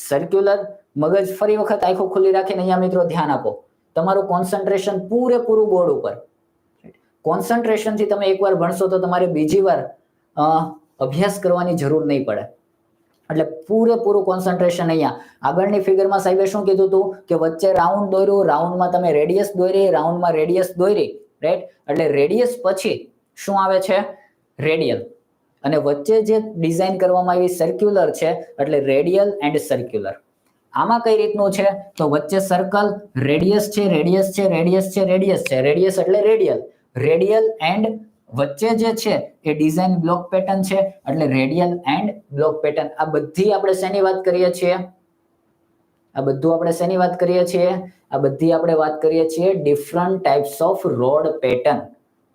સર્ક્યુલર. મગજ ફરી વખત આંખો ખુલ્લી રાખીને અહીંયા મિત્રો ધ્યાન આપો, તમારું કોન્સન્ટ્રેશન પૂરેપૂરું બોર્ડ ઉપર. કોન્સન્ટ્રેશન થી તમે એકવાર ભણશો તો તમારે બીજી વાર અભ્યાસ કરવાની જરૂર નહીં પડે. એટલે પૂરેપૂરું કોન્સન્ટ્રેશન અહીંયા. આગળની ફિગરમાં સાહેબે શું કીધું હતું કે વચ્ચે રાઉન્ડ દોર્યું, રાઉન્ડમાં તમે રેડિયસ દોરી, રાઉન્ડમાં રેડિયસ દોરી, રાઈટ? એટલે રેડિયસ પછી શું આવે છે? રેડિયલ. અને વચ્ચે જે ડિઝાઇન કરવામાં આવી સર્ક્યુલર છે, એટલે રેડિયલ એન્ડ સર્ક્યુલર. આમાં કઈ રીતનું છે? તો વચ્ચે સર્કલ, રેડિયસ છે, રેડિયસ છે, રેડિયસ છે, રેડિયસ છે, રેડિયસ એટલે રેડિયલ. રેડિયલ એન્ડ વચ્ચે જે છે એ ડિઝાઇન બ્લોક પેટર્ન છે, એટલે રેડિયલ એન્ડ બ્લોક પેટર્ન. આ બધી આપણે શેની વાત કરીએ છીએ? આ બધું આપણે શેની વાત કરીએ છીએ? આ બધી આપણે વાત કરીએ છીએ different types off road pattern.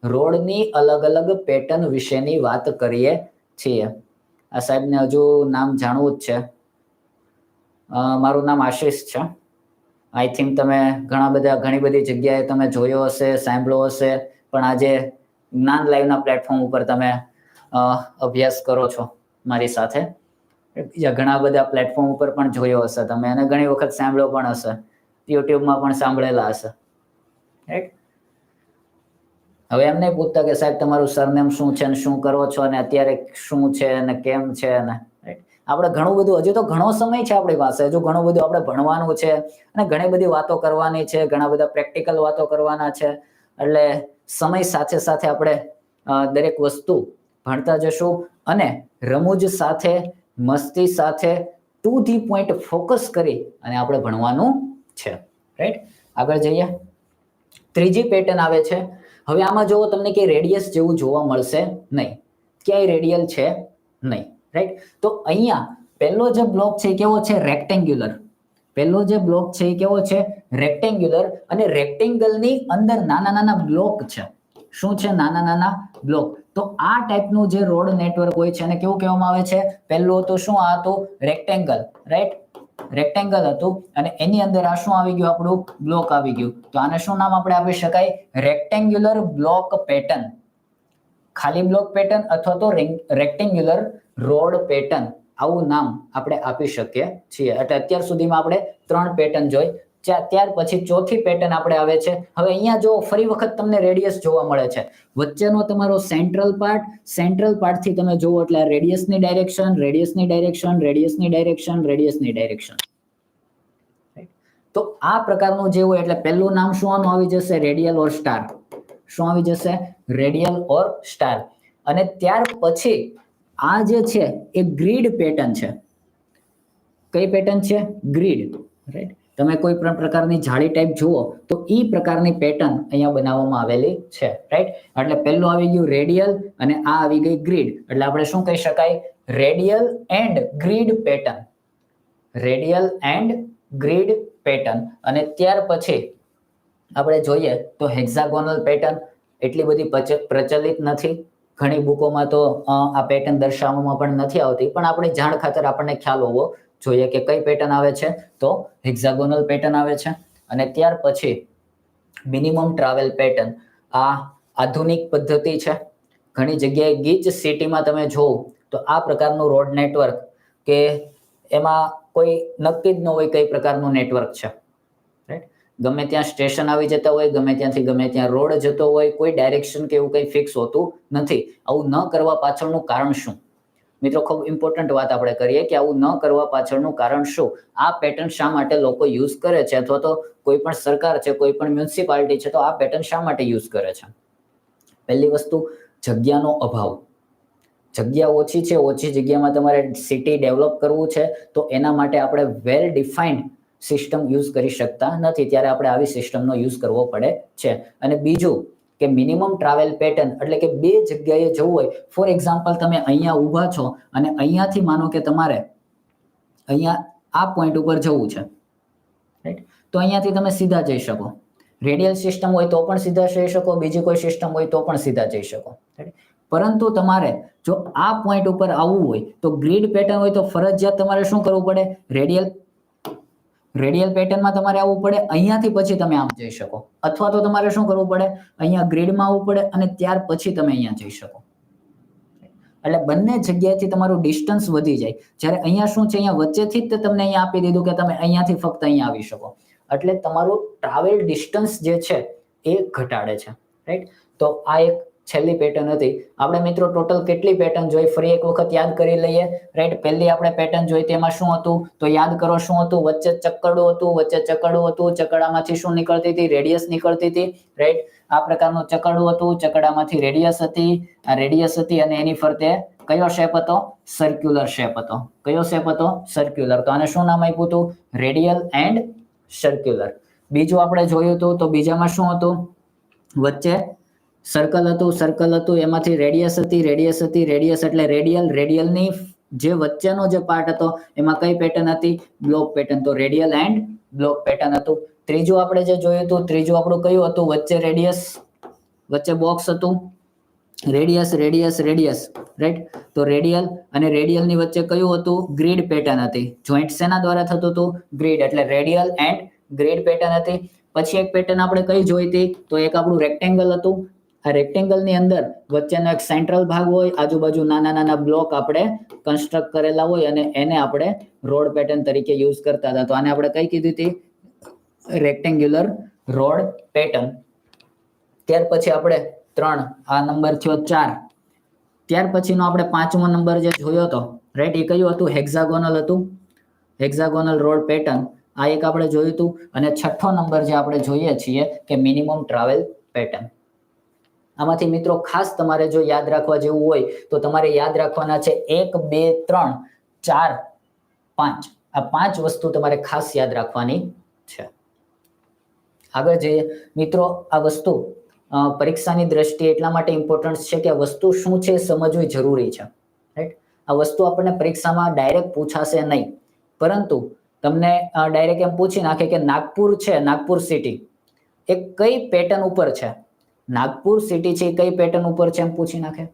રોડની અલગ અલગ પેટર્ન વિશેની વાત કરીએ છીએ. આ સાહેબને હજુ નામ જાણવું જ છે. મારું નામ આશીષ છે. આઈ થિંક તમે ઘણી બધી જગ્યાએ તમે જોયો હશે, સાંભળ્યો હશે, પણ આજે જ્ઞાન લાઈવના પ્લેટફોર્મ ઉપર તમે અભ્યાસ કરો છો મારી સાથે. બીજા ઘણા બધા પ્લેટફોર્મ ઉપર પણ જોયો હશે તમે, અને ઘણી વખત સાંભળ્યો પણ હશે. યુટ્યુબમાં પણ સાંભળેલા હશે, રાઈટ? હવે એમ નહીં પૂછતા કે સાહેબ તમારું સરનેમ શું છે ને શું કરો છો અને અત્યારે શું છે અને કેમ છે ને, રાઈટ? આપણે ઘણું બધું, હજુ તો ઘણો સમય છે આપણી પાસે, હજુ ઘણું બધું આપણે ભણવાનું છે અને ઘણી બધી વાતો કરવાની છે, ઘણા બધા પ્રેક્ટિકલ વાતો કરવાના છે. એટલે સમય સાથે સાથે આપણે દરેક વસ્તુ ભણતા જશું અને રમૂજ સાથે, મસ્તી સાથે, ટુ ધી પોઈન્ટ ફોકસ કરી અને આપણે ભણવાનું છે, રાઈટ? આગળ જઈએ. ત્રીજી પેટર્ન આવે છે. હવે આમાં જોવો તમને કે રેડિયસ જેવું જોવા મળશે નહીં, ક્યાંય રેડિયલ છે નહીં, રાઈટ? તો અહીંયા પહેલો જે બ્લોક છે એ કેવો છે? રેક્ટેન્ગ્યુલર. પહેલો જે બ્લોક છે એ કેવો છે? રેક્ટેન્ગ્યુલર. અને રેક્ટેંગલની અંદર નાના નાના બ્લોક છે. શું છે? નાના નાના બ્લોક. તો આ ટાઈપનું જે રોડ નેટવર્ક હોય છે એને કેવું કહેવામાં આવે છે? પહેલું હતું શું? આ હતું રેક્ટેંગલ, રાઈટ? રેક્ટેંગલ હતું અને એની અંદર આ શું આવી ગયું? આપણું બ્લોક આવી ગયું. તો આને શું નામ આપણે આપી શકાય? રેક્ટેંગ્યુલર બ્લોક પેટર્ન, ખાલી બ્લોક પેટર્ન અથવા તો રેક્ટેંગ્યુલર રોડ પેટર્ન, આવું નામ આપણે આપી શકીએ છીએ. એટલે અત્યાર સુધીમાં આપણે 3 પેટર્ન જોઈ. ત્યાર પછી ચોથી પેટર્ન આપણે આવે છે. હવે અહીંયા જો ફરી વખત તમને રેડિયસ જોવા મળે છે. વચ્ચેનો તમારો સેન્ટ્રલ પાર્ટથી તમે જુઓ એટલે રેડિયસની ડાયરેક્શન, રેડિયસની ડાયરેક્શન, રેડિયસની ડાયરેક્શન, રેડિયસની ડાયરેક્શન. તો આ પ્રકારનું જે હોય એટલે પહેલું નામ શું આનું આવી જશે? રેડિયલ ઓર સ્ટાર. શું આવી જશે? રેડિયલ ઓર સ્ટાર. અને ત્યાર પછી આ જે છે એ ગ્રીડ પેટર્ન છે. કઈ પેટર્ન છે? Grid, right? તમે કોઈ પણ પ્રકારની જાળી ટાઈપ જુઓ તો ઈ પ્રકારની પેટર્ન અહીંયા બનાવવામાં આવેલી છે, રાઈટ? એટલે પહેલું આવી ગયું રેડિયલ અને આ આવી ગઈ ગ્રીડ. એટલે આપણે શું કહી શકાય? Radial and grid pattern. Radial and grid pattern. અને ત્યાર પછી આપણે જોઈએ તો હેક્સાગોનલ પેટર્ન એટલી બધી પ્રચલિત નથી. ઘણી બુકોમાં તો આ પેટર્ન દર્શાવવામાં પણ નથી આવતી, પણ આપણી જાણ ખાતર આપણને ખ્યાલ હોવો જોઈએ કે કઈ પેટર્ન આવે છે. તો હેક્સાગોનલ પેટર્ન આવે છે. અને ત્યાર પછી મિનિમમ ટ્રાવેલ પેટર્ન. આ આધુનિક પદ્ધતિ છે. ઘણી જગ્યાએ ગીચ સિટીમાં તમે જોવો તો આ પ્રકારનું રોડ નેટવર્ક કે એમાં કોઈ નક્કી જ ન હોય કઈ પ્રકારનું નેટવર્ક છે, રાઈટ? ગમે ત્યાં સ્ટેશન આવી જતા હોય, ગમે ત્યાંથી ગમે ત્યાં રોડ જતો હોય, કોઈ ડાયરેક્શન કે એવું કંઈ ફિક્સ હોતું નથી. આવું ન કરવા પાછળનું કારણ શું? મિત્રો, ખૂબ ઇમ્પોર્ટન્ટ વાત આપણે કરીએ કે આવું ન કરવા પાછળનું કારણ શું? આ પેટર્ન શા માટે લોકો યુઝ કરે છે? અથવા તો કોઈ પણ સરકાર છે, કોઈ પણ મ્યુનિસિપાલિટી છે, તો આ પેટર્ન શા માટે યુઝ કરે છે? પહેલી વસ્તુ, જગ્યાનો અભાવ. જગ્યા ઓછી છે, ઓછી જગ્યામાં તમારે સિટી ડેવલપ કરવું છે તો એના માટે આપણે વેલ ડિફાઇન્ડ સિસ્ટમ યુઝ કરી શકતા નથી, ત્યારે આપણે આવી સિસ્ટમનો યુઝ કરવો પડે છે. અને બીજું કે મિનિમમ ટ્રાવેલ પેટર્ન એટલે કે બે જગ્યાએ જવું હોય. ફોર એક્ઝામ્પલ, તમે અહીંયા ઊભા છો અને અહીંયાથી માનો કે તમારે અહીંયા આ પોઈન્ટ ઉપર જવું છે, રાઈટ? તો અહીંયાથી તમે સીધા જઈ શકો. રેડિયલ સિસ્ટમ હોય તો પણ સીધા જઈ શકો, બીજી કોઈ સિસ્ટમ હોય તો પણ સીધા જઈ શકો, રાઈટ? પરંતુ તમારે જો આ પોઈન્ટ ઉપર આવવું હોય તો ગ્રીડ પેટર્ન હોય તો ફરજિયાત તમારે શું કરવું પડે? રેડિયલ પેટર્નમાં તમારે આવવું પડે. અહીંયાથી પછી તમે આમ જઈ શકો, અથવા તો તમારે શું કરવું પડે? અહીંયા ગ્રીડમાં આવવું પડે અને ત્યાર પછી તમે અહીંયા જઈ શકો. એટલે બંને જગ્યાએથી તમારું ડિસ્ટન્સ વધી જાય. જ્યારે અહીંયા શું છે? અહીંયા વચ્ચેથી જ તમને અહીંયા આપી દીધું કે તમે અહીંયાથી ફક્ત અહીંયા આવી શકો. એટલે તમારું ટ્રાવેલ ડિસ્ટન્સ જે છે એ ઘટાડે છે, રાઈટ? તો આ એક છેલ્લી પેટર્ન હતી. આપણે મિત્રો ટોટલ કેટલી પેટર્ન જોઈ ફરી એક વખત યાદ કરી લઈએ, રાઈટ? પહેલી આપણે પેટર્ન જોઈ તેમાં શું હતું? તો યાદ કરો શું હતું? વચ્ચે ચક્કરડું હતું, ચક્કડામાંથી શું નીકળતી હતી? રેડિયસ નીકળતી હતી, રાઈટ? આ પ્રકારનું ચક્કરડું હતું, ચક્કડામાંથી રેડિયસ હતી, આ રેડિયસ હતી અને એની ફરતે કયો શેપ હતો? સર્ક્યુલર શેપ હતો. કયો શેપ હતો? સર્ક્યુલર. તો આને શું નામ આપ્યું હતું? Radial and circular. બીજું આપણે જોયું હતું તો બીજામાં શું હતું? વચ્ચે સર્કલ હતું, એમાંથી રેડિયસ હતી, રેડિયસ એટલે રેડિયલની જે વચ્ચેનો જે પાર્ટ હતો એમાં કઈ પેટર્ન હતી? Block pattern. તો રેડિયલ એન્ડ બ્લોક પેટર્ન હતું. ત્રીજું આપણે જે જોયું હતું, ત્રીજું આપણું કયું હતું? વચ્ચે રેડિયસ, વચ્ચે બોક્સ હતું, રેડિયસ, રાઈટ? તો રેડિયલ અને રેડિયલની વચ્ચે કયું હતું? ગ્રીડ પેટર્ન હતી. જોઈન્ટ શેના દ્વારા થતું હતું? ગ્રીડ. એટલે રેડિયલ એન્ડ ગ્રીડ પેટર્ન હતી. પછી એક પેટર્ન આપણે કઈ જોઈ હતી? તો એક આપણું રેક્ટેંગલ હતું. આ રેક્ટેંગલની અંદર વચ્ચેનો એક સેન્ટ્રલ ભાગ હોય, આજુબાજુ નાના નાના બ્લોક આપણે કન્સ્ટ્રક્ટ કરેલા હોય અને એને આપણે રોડ પેટર્ન તરીકે યુઝ કરતા હતા. તો આને આપણે કઈ કીધી હતી? Rectangular road pattern. ત્યાર પછી આપણે 3 આ નંબર થયો 4. ત્યાર પછીનો આપણે 5મો નંબર જે જોયો હતો રાઈટ, એ કયું હતું? હેક્ઝાગોનલ હતું, હેક્ઝાગોનલ રોડ પેટર્ન. આ એક આપણે જોયું હતું. અને 6થો નંબર જે આપણે જોઈએ છીએ કે મિનિમમ ટ્રાવેલ પેટર્ન. આમાંથી મિત્રો ખાસ તમારે જો યાદ રાખવા જેવું હોય તો તમારે યાદ રાખવાના છે 1 2 3 4 5. આ 5 વસ્તુ તમારે ખાસ યાદ રાખવાની છે. આગળ જઈએ મિત્રો, આ વસ્તુ પરીક્ષાની દ્રષ્ટિએ એટલા માટે ઇમ્પોર્ટન્ટ છે કે આ વસ્તુ શું છે સમજવી જરૂરી છે, રાઈટ. આ વસ્તુ આપણને પરીક્ષામાં ડાયરેક્ટ પૂછાશે નહીં, પરંતુ તમને ડાયરેક્ટ એમ પૂછી નાખે કે નાગપુર છે, નાગપુર સિટી એ કઈ પેટર્ન ઉપર છે, નાગપુર સિટી છે કઈ પેટર્ન ઉપર છે એમ પૂછી નાખે.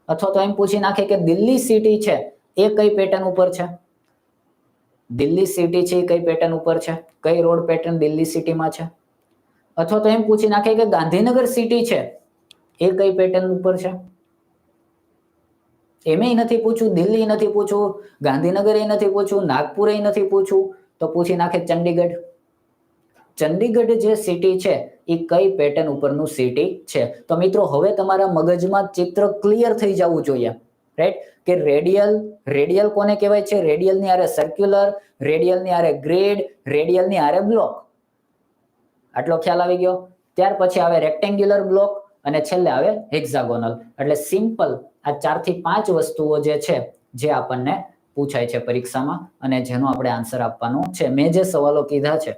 અથવા તો એમ પૂછી નાખે કે દિલ્હી સિટી છે એ કઈ પેટર્ન ઉપર છે, દિલ્હી સિટી છે કઈ પેટર્ન ઉપર છે, કઈ રોડ પેટર્ન દિલ્હી સિટીમાં છે. અથવા તો એમ પૂછી નાખે કે ગાંધીનગર સિટી છે એ કઈ પેટર્ન ઉપર છે. એમેય નથી પૂછવું, દિલ્હી નથી પૂછવું, ગાંધીનગર એ નથી પૂછવું, નાગપુર એ નથી પૂછવું, તો પૂછી નાખે ચંડીગઢ. ચંડીગઢ જે સિટી છે એ કઈ પેટર્ન ઉપરનું સિટી છે. તો મિત્રો હવે તમારા મગજમાં ચિત્ર ક્લિયર થઈ જવું જોઈએ, રાઈટ, કે રેડિયલ કોને કહેવાય છે? રેડિયલની આરે સર્ક્યુલર, રેડિયલની આરે ગ્રીડ, રેડિયલની આરે બ્લોક. આટલો ખ્યાલ આવી ગયો. ત્યાર પછી આવે રેક્ટેન્ગ્યુલર બ્લોક અને છેલ્લે આવે હેક્ઝાગોનલ. એટલે સિમ્પલ આ 4 થી 5 વસ્તુઓ જે છે જે આપણને પૂછાય છે પરીક્ષામાં અને જેનો આપણે આન્સર આપવાનો છે. મેં જે સવાલો કીધા છે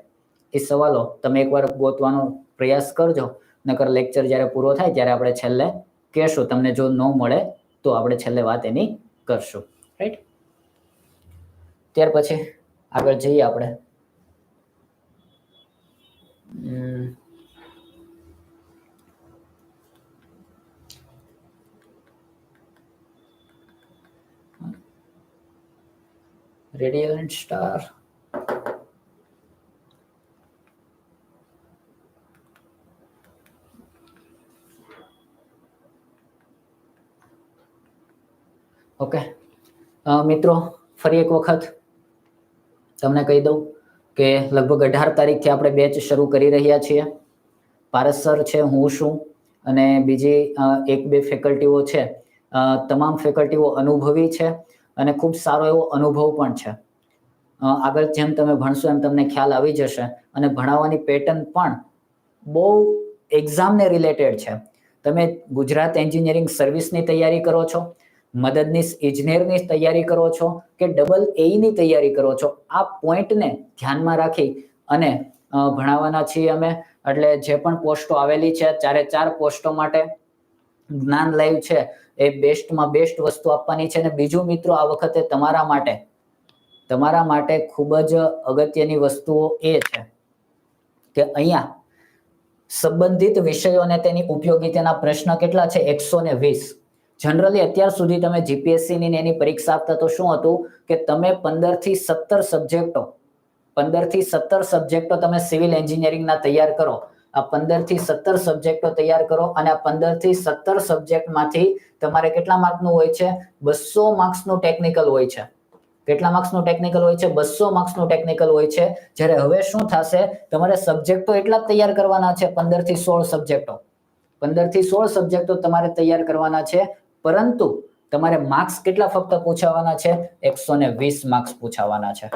એ સવાલો તમે એકવાર ગોતવાનો પ્રયાસ કરજો, નકર લેક્ચર જ્યારે પૂરો થાય ત્યારે આપણે છેલ્લે કહેશું. તમને જો ન મળે તો આપણે છેલ્લે વાત એની કરશું, રાઈટ. ત્યાર પછી આગળ જઈએ આપણે. Radial and star. ઓકે મિત્રો, ફરી એક વખત તમને કહી દઉં કે લગભગ 18 તારીખથી આપણે બેચ શરૂ કરી રહ્યા છીએ. પારસ સર છે, હું છું અને બીજી 1-2 ફેકલ્ટીઓ છે. તમામ ફેકલ્ટીઓ અનુભવી છે અને ખૂબ સારો એવો અનુભવ પણ છે. આગળ જેમ તમે ભણશો એમ તમને ખ્યાલ આવી જશે અને ભણાવવાની પેટર્ન પણ બહુ એક્ઝામને રિલેટેડ છે. તમે ગુજરાત એન્જિનિયરિંગ સર્વિસની તૈયારી કરો છો, મદદનીશ ઇજનેરની તૈયારી કરો છો કે AA ની તૈયારી કરો છો, આ પોઈન્ટને ધ્યાનમાં રાખી અને ભણાવવાના છીએ અમે. એટલે જે પણ પોસ્ટો આવેલી છે 4 પોસ્ટો માટે જ્ઞાન લાઈવ છે એ બેસ્ટમાં બેસ્ટ વસ્તુ આપવાની છે. અને બીજું મિત્રો, આ વખતે તમારા માટે ખૂબ જ અગત્યની વસ્તુઓ એ છે કે અહીંયા સંબંધિત વિષયો અને તેની ઉપયોગિતાના પ્રશ્ન કેટલા છે? 120. જનરલી અત્યાર સુધી તમે જીપીએસસી ની એની પરીક્ષા આપતા તો શું હતું કે તમે 15 થી 17 સબ્જેક્ટો તમે સિવિલ એન્જિનિયરિંગના તૈયાર કરો. આ 15 થી 17 સબ્જેક્ટો તૈયાર કરો અને આ 15 થી 17 સબ્જેક્ટમાંથી તમારે કેટલા માર્કનું હોય છે? 200 માર્ક્સનું ટેકનિકલ હોય છે. કેટલા માર્ક્સનું ટેકનિકલ હોય છે? 200 માર્ક્સનું ટેકનિકલ હોય છે. જ્યારે હવે શું થશે, તમારે સબ્જેક્ટો એટલા જ તૈયાર કરવાના છે, 15 થી 16 સબ્જેક્ટો. 15 થી 16 સબ્જેક્ટો તમારે તૈયાર કરવાના છે, પરંતુ તમારે માર્ક્સ કેટલા ફક્ત પૂછાવાના છે? 120 માર્ક્સ પૂછાવાના છે,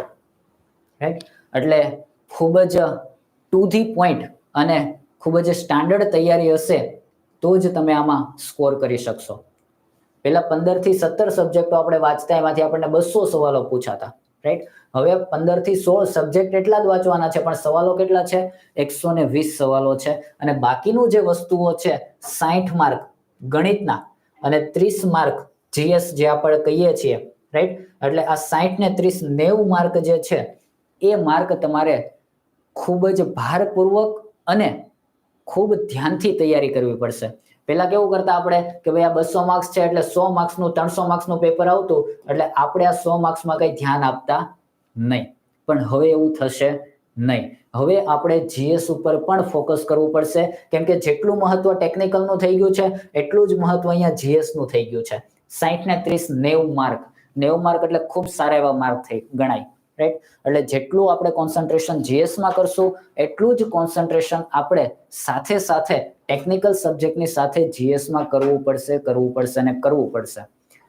રાઈટ. એટલે ખૂબ જ ટુ ધી પોઈન્ટ અને ખૂબ જ સ્ટાન્ડર્ડ તૈયારી હશે તો જ તમે આમાં સ્કોર કરી શકશો. પહેલા 15 થી 17 સબ્જેક્ટો આપણે વાંચતા, એમાંથી આપણને 200 સવાલો પૂછાતા, રાઈટ. હવે 15 થી 16 સબ્જેક્ટ એટલા જ વાંચવાના છે, પણ સવાલો કેટલા છે? 120 સવાલો છે. અને બાકીનું જે વસ્તુઓ છે 60 માર્ક ગણિતના અને 30 માર્ક જીએસ જે આપણે કહીએ છીએ, રાઈટ. એટલે આ 60 ને 30 90 માર્ક જે છે એ માર્ક તમારે ખૂબ જ ભારપૂર્વક અને ખૂબ ધ્યાનથી તૈયારી કરવી પડશે. પહેલા કેવું કરતા આપણે કે ભાઈ આ 200 માર્ક્સ છે એટલે 100 માર્ક્સનું 300 માર્ક્સનું પેપર આવતું, એટલે આપણે આ 100 માર્ક્સમાં કંઈ ધ્યાન આપતા નહીં. પણ હવે એવું થશે નહીં. હવે આપણે જીએસ ઉપર પણ ફોકસ કરવું પડશે, કેમ કે જેટલું મહત્વ ટેકનિકલનું થઈ ગયું છે એટલું જ મહત્વ અહીંયા જીએસનું થઈ ગયું છે. 60 ને 30 90 માર્ક એટલે ખૂબ સારા એવા માર્ક ગણાય. રાઈટ. એટલે જેટલું આપણે કોન્સન્ટ્રેશન જીએસ માં કરશું એટલું જ કોન્સન્ટ્રેશન આપણે સાથે સાથે ટેકનિકલ સબ્જેક્ટની સાથે જીએસ માં કરવું પડશે.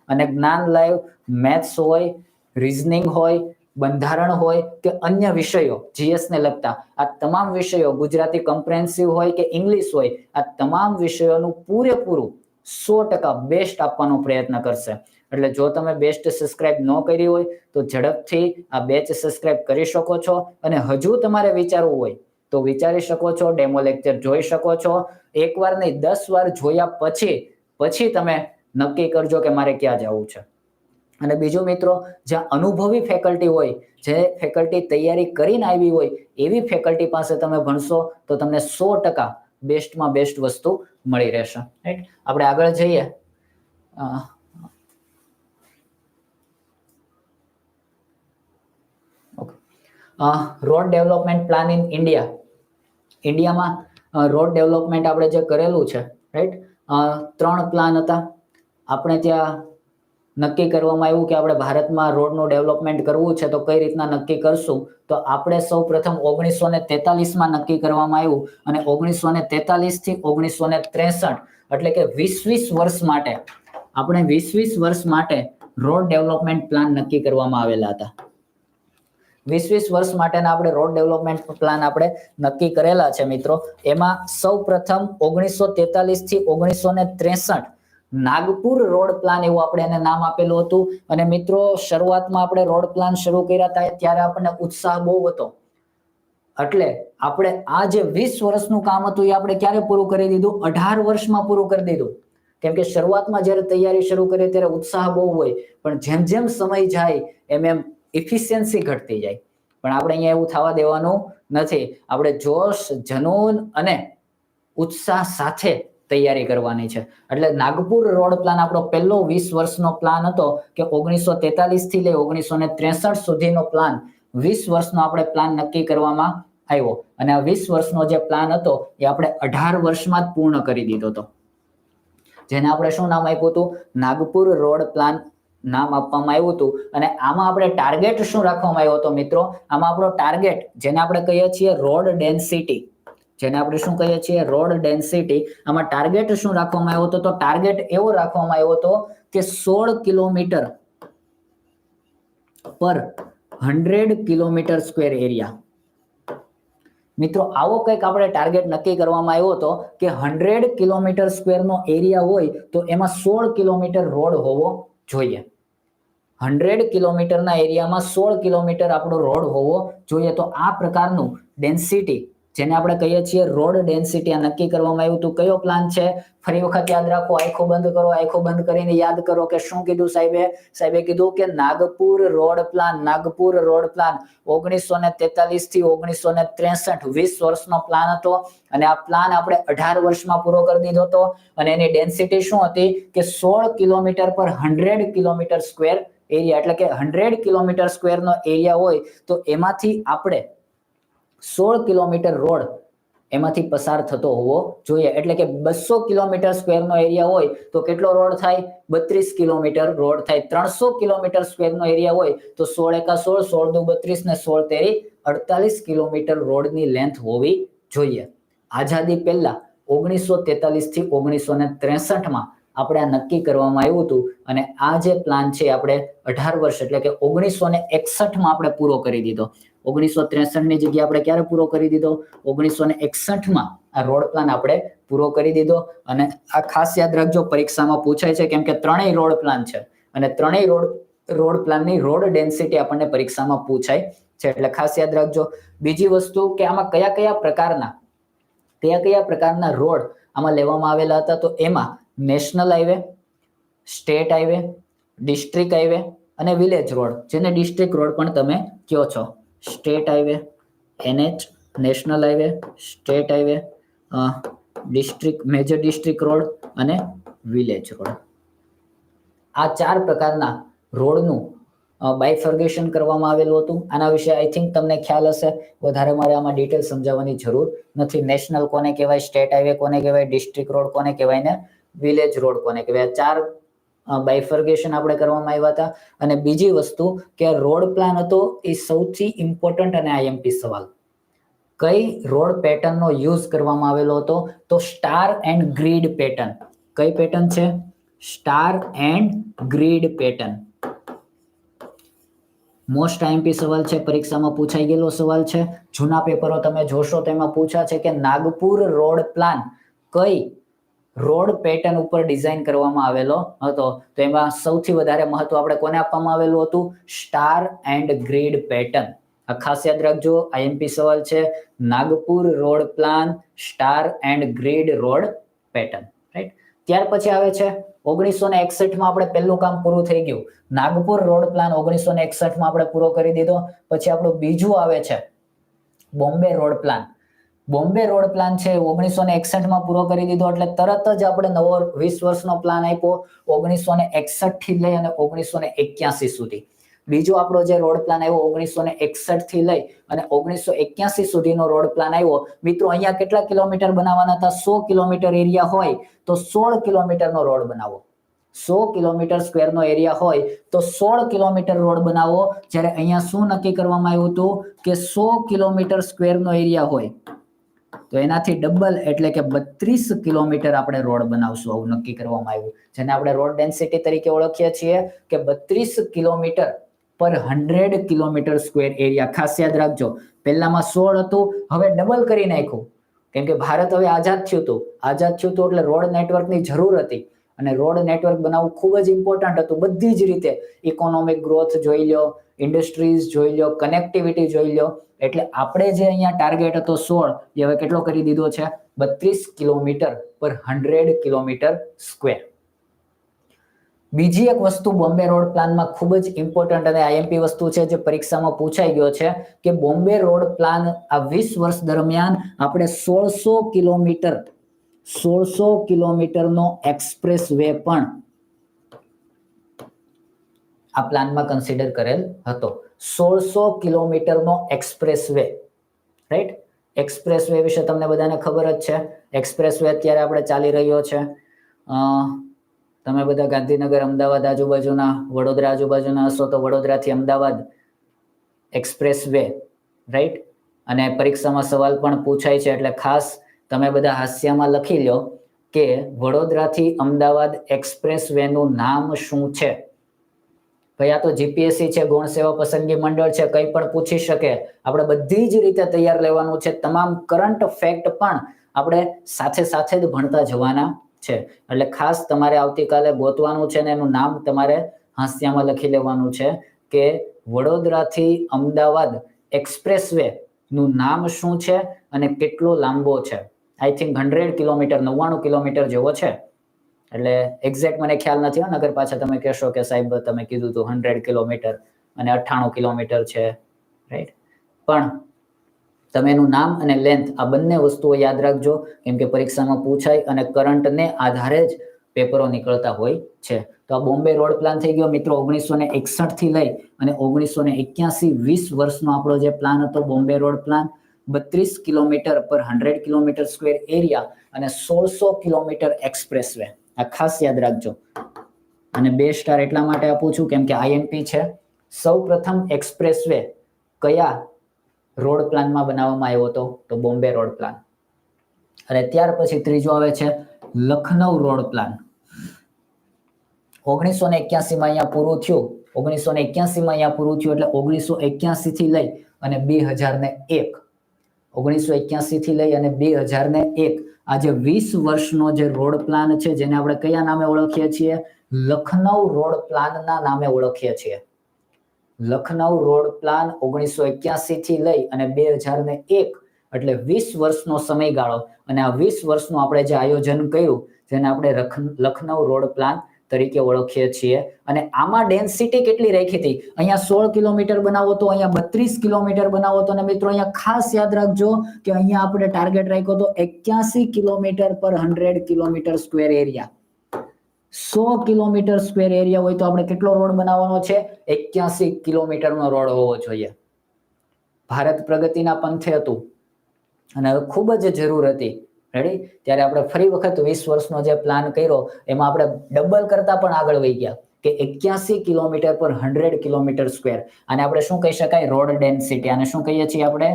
અને જ્ઞાન લાઈવ મેથ્સ હોય, રીઝનિંગ હોય, બંધારણ હોય કે અન્ય વિષયો જીએસ ને લગતા આ તમામ વિષયો, ગુજરાતી કમ્પ્રેહેન્સિવ હોય કે ઇંગ્લિશ હોય, આ તમામ વિષયોનું પૂરેપૂરું 100% બેસ્ટ આપવાનો પ્રયત્ન કરશે. એટલે જો તમે બેસ્ટ સબસ્ક્રાઇબ ન કરી હોય તો ઝડપથી આ બેચ સબસ્ક્રાઇબ કરી શકો છો. અને હજુ તમારે વિચારવું હોય તો વિચારી શકો છો, ડેમો લેક્ચર જોઈ શકો છો. એકવાર નહીં 10 વાર જોયા પછી તમે નક્કી કરજો કે મારે ક્યાં જવું છે. અને બીજું મિત્રો, જ્યાં અનુભવી ફેકલ્ટી હોય, જે ફેકલ્ટી તૈયારી કરીને આવી હોય એવી ફેકલ્ટી પાસે તમે ભણશો તો તમને 100% બેસ્ટમાં બેસ્ટ વસ્તુ મળી રહેશે. રાઈટ. આપણે આગળ જઈએ. રોડ ડેવલપમેન્ટ પ્લાન ઇન ઇન્ડિયામાં રોડ ડેવલપમેન્ટ આપણે જે કરેલું છે, રાઈટ, 3 પ્લાન હતા. આપણે ત્યાં નક્કી કરવામાં આવ્યું કે આપણે ભારતમાં રોડનું ડેવલપમેન્ટ કરવું છે તો કઈ રીતના નક્કી કરશું. તો આપણે સૌ પ્રથમ 1943માં નક્કી કરવામાં આવ્યું અને 1943 થી 1963 એટલે કે 20 વર્ષ માટે આપણે 20 વર્ષ માટે રોડ ડેવલપમેન્ટ પ્લાન નક્કી કરવામાં આવેલા હતા. 20 વર્ષ માટેના આપણે રોડ ડેવલપમેન્ટ પ્લાન આપણે નક્કી કરેલા છે મિત્રો. એમાં સૌ પ્રથમ 1943 થી 1963 નાગપુર રોડ પ્લાન એવું આપણે એને નામ આપેલું હતું. અને મિત્રો, શરૂઆતમાં આપણે રોડ પ્લાન શરૂ કર્યા હતા ત્યારે આપણને ઉત્સાહ બહુ હતો. એટલે આપણે આ જે 20 વર્ષનું કામ હતું એ આપણે ક્યારે પૂરું કરી દીધું? 18 વર્ષમાં પૂરું કરી દીધું. કેમ કે શરૂઆતમાં જ્યારે તૈયારી શરૂ કરીએ ત્યારે ઉત્સાહ બહુ હોય, પણ જેમ જેમ સમય જાય એમ ઇફિશિયન્સી ઘટતી જાય. પણ આપણે અહીંયા એવું થવા દેવાનું નથી. આપણે જોશ, જનૂન અને ઉત્સાહ સાથે તૈયારી કરવાની છે. એટલે નાગપુર રોડ પ્લાન આપણો પહેલો 20 વર્ષનો પ્લાન હતો કે 1943 થી લઈ 1963 સુધીનો પ્લાન, 20 વર્ષનો આપણે પ્લાન નક્કી કરવામાં આવ્યો. અને આ 20 વર્ષનો જે પ્લાન હતો એ આપણે 18 વર્ષમાં જ પૂર્ણ કરી દીધો હતો. જેને આપણે શું નામ આપ્યું હતું? નાગપુર રોડ પ્લાન નામ આપવામાં આવ્યું હતું. અને આમાં આપણે ટાર્ગેટ શું રાખવામાં આવ્યો હતો મિત્રો? આમાં આપણો ટાર્ગેટ, જેને આપણે કહીએ છીએ રોડ ડેન્સિટી, રોડ ડેન્સિટી, આમાં ટાર્ગેટ શું રાખવામાં આવ્યો હતો? તો ટાર્ગેટ એવો રાખવામાં આવ્યો હતો કે 16 કિલોમીટર પર 100 કિલોમીટર સ્ક્વેર એરિયા. મિત્રો, આવો કંઈક આપણે ટાર્ગેટ નક્કી કરવામાં આવ્યો હતો કે 100 કિલોમીટર સ્ક્વેરનો એરિયા હોય તો એમાં 16 કિલોમીટર રોડ હોવો જોઈએ. 100 કિલોમીટરના એરિયામાં 16 કિલોમીટર આપણો રોડ હોવો જોઈએ. તો આ પ્રકારનું ડેન્સિટી, જેને આપણે કહીએ છીએ રોડ ડેન્સિટી, આ નક્કી કરવામાં આવ્યું હતું. કયો પ્લાન છે? ફરી વખત યાદ રાખો, આંખો બંધ કરો, આંખો બંધ કરીને યાદ કરો કે શું કીધું સાહેબે? સાહેબે કીધું કે નાગપુર રોડ પ્લાન 1943 થી 1963 20 વર્ષનો પ્લાન હતો. અને આ પ્લાન આપણે 18 વર્ષમાં પૂરો કરી દીધો હતો. અને એની ડેન્સિટી શું હતી કે 16 કિલોમીટર પર 100 કિલોમીટર સ્ક્વેર એરિયા. એટલે કે 100 કિલોમીટર સ્ક્વેરનો એરિયા હોય તો એમાંથી આપણે 16 કિલોમીટર રોડ એમાંથી પસાર થતો હોવો જોઈએ. એટલે કે 200 કિલોમીટર સ્ક્વેરનો એરિયા હોય તો કેટલો રોડ થાય? 32 કિલોમીટર રોડ થાય. 300 કિલોમીટર સ્ક્વેરનો એરિયા હોય તો 16 એકા 16, 16 દુ 32 ને 16 તેરી 48 કિલોમીટર રોડની લેન્થ હોવી જોઈએ. આઝાદી પહેલા 1943 થી 1963માં આપણે આ નક્કી કરવામાં આવ્યું હતું. અને આ જે પ્લાન છે આપણે 18 વર્ષ એટલે કે 1961માં આપણે પૂરો કરી દીધો. 1963ની જગ્યાએ આપણે ક્યારે પૂરો કરી દીધો? 1961માં આ રોડ પ્લાન આપણે પૂરો કરી દીધો. અને આ ખાસ યાદ રાખજો, પરીક્ષામાં પૂછાય છે, કેમ કે ત્રણેય રોડ પ્લાન છે અને ત્રણેય રોડ પ્લાનની રોડ ડેન્સિટી આપણને પરીક્ષામાં પૂછાય છે, એટલે ખાસ યાદ રાખજો. બીજી વસ્તુ કે આમાં કયા કયા પ્રકારના રોડ આમાં લેવામાં આવેલા હતા? તો એમાં national highway, state highway, district highway અને વિલેજ રોડ, જેને ડિસ્ટ્રિક્ટ રોડ પણ તમે કહો છો. State highway, NH, national highway, state highway, major district road અને વિલેજ રોડ. આ 4 પ્રકારના રોડનું બાયફર્ગેશન કરવામાં આવેલું હતું. આના વિશે આઈ થિંક તમને ખ્યાલ હશે, વધારે મારે આમાં ડિટેલ સમજાવવાની જરૂર નથી. નેશનલ કોને કહેવાય, સ્ટેટ હાઈવે કોને કહેવાય, ડિસ્ટ્રિક્ટ રોડ કોને કહેવાય ને વિલેજ રોડ કોને કહેવાય. 4 બાયફર્ગેશન આપણે કરવામાં આવ્યા હતા. અને બીજી વસ્તુ કે રોડ પ્લાન હતો એ સૌથી ઇમ્પોર્ટન્ટ અને આઈએમપી સવાલ. કઈ રોડ પેટર્નનો યુઝ કરવામાં આવેલો હતો? તો સ્ટાર એન્ડ ગ્રીડ પેટર્ન. કઈ પેટર્ન છે? Star and grid pattern. Most IMP સવાલ છે, પરીક્ષામાં પૂછાઈ ગયેલો સવાલ છે. જૂના પેપરો તમે જોશો તો એમાં પૂછા છે કે નાગપુર રોડ પ્લાન કઈ રોડ પેટર્ન ઉપર ડિઝાઇન કરવામાં આવેલો હતો? તો એમાં સૌથી વધારે મહત્વ આપણે કોને આપવામાં આવેલું હતું? Star and grid pattern. આ ખાસ યાદ રાખજો, આઈએમપી સવાલ છે. Nagpur road plan, star and grid road pattern. Right. ત્યાર પછી આવે છે 1961 માં આપણે પહેલું કામ પૂરું થઈ ગયું. નાગપુર રોડ પ્લાન 1961 માં આપણે પૂરો કરી દીધો. પછી આપણું બીજું આવે છે Bombay road plan. Bombay road plan છે 1961 માં પૂરો કરી દીધો. એટલે તરત જ આપણે નવો 20 વર્ષનો પ્લાન આપ્યો 1961 થી લઈ અને 1981 સુધી. બીજો આપણો જે રોડ પ્લાન આવ્યો 1961 થી લઈ અને 1981 સુધીનો રોડ પ્લાન આવ્યો. મિત્રો અહીંયા કેટલા કિલોમીટર બનાવવાના હતા? 100 કિલોમીટર એરિયા હોય તો 16 કિલોમીટરનો રોડ બનાવો. 100 કિલોમીટર સ્ક્વેરનો એરિયા હોય તો 16 કિલોમીટર રોડ બનાવો. જ્યારે અહીંયા શું નક્કી કરવામાં આવ્યું હતું કે 100 કિલોમીટર સ્ક્વેરનો એરિયા હોય તો એનાથી ડબલ એટલે કે 32 કિલોમીટર આપણે રોડ બનાવશું, આવું નક્કી કરવામાં આવ્યું. જેને આપણે રોડ ડેન્સિટી તરીકે ઓળખીએ છીએ કે 32 કિલોમીટર પર 100 કિલોમીટર સ્ક્વેર એરિયા. ખાસ યાદ રાખજો, પહેલામાં 16 હતું, હવે ડબલ કરી નાખ્યું. કેમ કે ભારત હવે આઝાદ થયું હતું એટલે રોડ નેટવર્કની જરૂર હતી અને રોડ નેટવર્ક બનાવવું ખૂબ જ ઇમ્પોર્ટન્ટ હતું. બધી જ રીતે ઇકોનોમિક ગ્રોથ જોઈ લો, ઇન્ડસ્ટ્રીઝ જોઈ લો, કનેક્ટિવિટી જોઈ લો. એટલે આપણે જે અહીંયા ટાર્ગેટ હતો 16 એ હવે કેટલો કરી દીધો છે? 32 કિલોમીટર પર 100 કિલોમીટર સ્ક્વેર. બીજી એક વસ્તુ બોમ્બે રોડ પ્લાનમાં ખૂબ જ ઇમ્પોર્ટન્ટ અને આઈએમપી વસ્તુ છે જે પરીક્ષામાં પૂછાઈ ગયો છે કે બોમ્બે રોડ પ્લાન આ 20 વર્ષ દરમિયાન આપણે 1600 કિલોમીટરનો એક્સપ્રેસ વે પણ આ પ્લાનમાં કન્સિડર કરેલ હતો. 1600 કિલોમીટરનો express way. Right. Express way વિશે તમને બધાને ખબર જ છે. એક્સપ્રેસ વે અત્યારે આપણે ચાલી રહ્યો છે. તમે બધા ગાંધીનગર, અમદાવાદ આજુબાજુના, વડોદરા આજુબાજુના હશો તો વડોદરાથી અમદાવાદ એક્સપ્રેસ વે. રાઈટ. અને પરીક્ષામાં સવાલ પણ પૂછાય છે એટલે ખાસ તમે બધા હાસ્યમાં લખી લો કે વડોદરાથી અમદાવાદ એક્સપ્રેસ વે નું નામ શું છે? ભાઈ આ તો જીપીએસસી છે, ગૌણ સેવા પસંદગી મંડળ છે, કંઈ પણ પૂછી શકે. આપણે બધી જ રીતે તૈયાર લેવાનું છે. તમામ કરંટ ફેક્ટ પણ આપણે સાથે સાથે જ ભણતા જવાના છે. એટલે ખાસ તમારે આવતીકાલે ગોતવાનું છે ને એનું નામ તમારે હાસ્યામાં લખી લેવાનું છે કે વડોદરાથી અમદાવાદ એક્સપ્રેસ વે નું નામ શું છે અને કેટલો લાંબો છે. આઈ થિંક 100 કિલોમીટર, 99 કિલોમીટર જેવો છે. એટલે એક્ઝેક્ટ મને ખ્યાલ નથી. નગર પાછા તમે કહેશો કે સાહેબ તમે કીધું હતું 100 કિલોમીટર અને 98 કિલોમીટર છે. રાઈટ. પણ તમે એનું નામ અને લેન્થ આ બંને વસ્તુઓ યાદ રાખજો, કેમ કે પરીક્ષામાં પૂછાય અને કરંટને આધારે જ પેપરો નીકળતા હોય છે. તો આ બોમ્બે રોડ પ્લાન થઈ ગયો મિત્રો 1961 થી લઈ અને 1981 20 વર્ષનો આપણો જે પ્લાન હતો બોમ્બે રોડ પ્લાન. 32 કિલોમીટર પર 100 કિલોમીટર સ્ક્વેર એરિયા અને 1600 કિલોમીટર એક્સપ્રેસ વે. આ ખાસ યાદ રાખજો. અને 2 સ્ટાર એટલા માટે આપું છું કેમ કે આઈએમપી છે. સૌ પ્રથમ એક્સપ્રેસ વે કયા રોડ પ્લાનમાં બનાવવામાં આવ્યો હતો? તો બોમ્બે રોડ પ્લાન. અને ત્યાર પછી ત્રીજો આવે છે લખનઉ રોડ પ્લાન. 1981 માં અહીંયા પૂરું થયું. 1981 માં અહીંયા પૂરું થયું એટલે 1981 થી લઈ અને 2001. 1981 થી લઈ અને 2001 આ જે 20 વર્ષનો જે રોડ પ્લાન છે જેને આપણે કયા નામે ઓળખીએ છીએ? લખનઉ રોડ પ્લાનના નામે ઓળખીએ છીએ. લખનઉ રોડ પ્લાન 1981 થી લઈ અને 2001 એટલે 20 વર્ષનો સમયગાળો. અને આ 20 વર્ષનું આપણે જે આયોજન કર્યું જેને આપણે લખનઉ રોડ પ્લાન તરીકે ઓળખીએ છીએ. અને આમાં ડેન્સિટી કેટલી રાખી હતી? અહીંયા 16 કિલોમીટર બનાવો તો અહીંયા 32 કિલોમીટર બનાવો તો. અને મિત્રો અહીંયા ખાસ યાદ રાખજો કે અહીંયા આપણે ટાર્ગેટ રાખ્યો તો 81 કિલોમીટર પર 100 kilometre square area. 100 kilometre square area હોય તો આપણે કેટલો રોડ બનાવવાનો છે? 81 કિલોમીટરનો રોડ હોવો જોઈએ. ભારત પ્રગતિના પંથે હતું અને ખૂબ જ જરૂર હતી. રેડી? ત્યારે આપણે ફરી વખત 20 વર્ષનો જે પ્લાન કર્યો એમાં આપણે ડબલ કરતા પણ આગળ વહી ગયા કે 81 કિલોમીટર પર 100 કિલોમીટર સ્ક્વેર. અને આપણે શું કહી શકાય? Road density. આને શું કહીએ છીએ આપણે?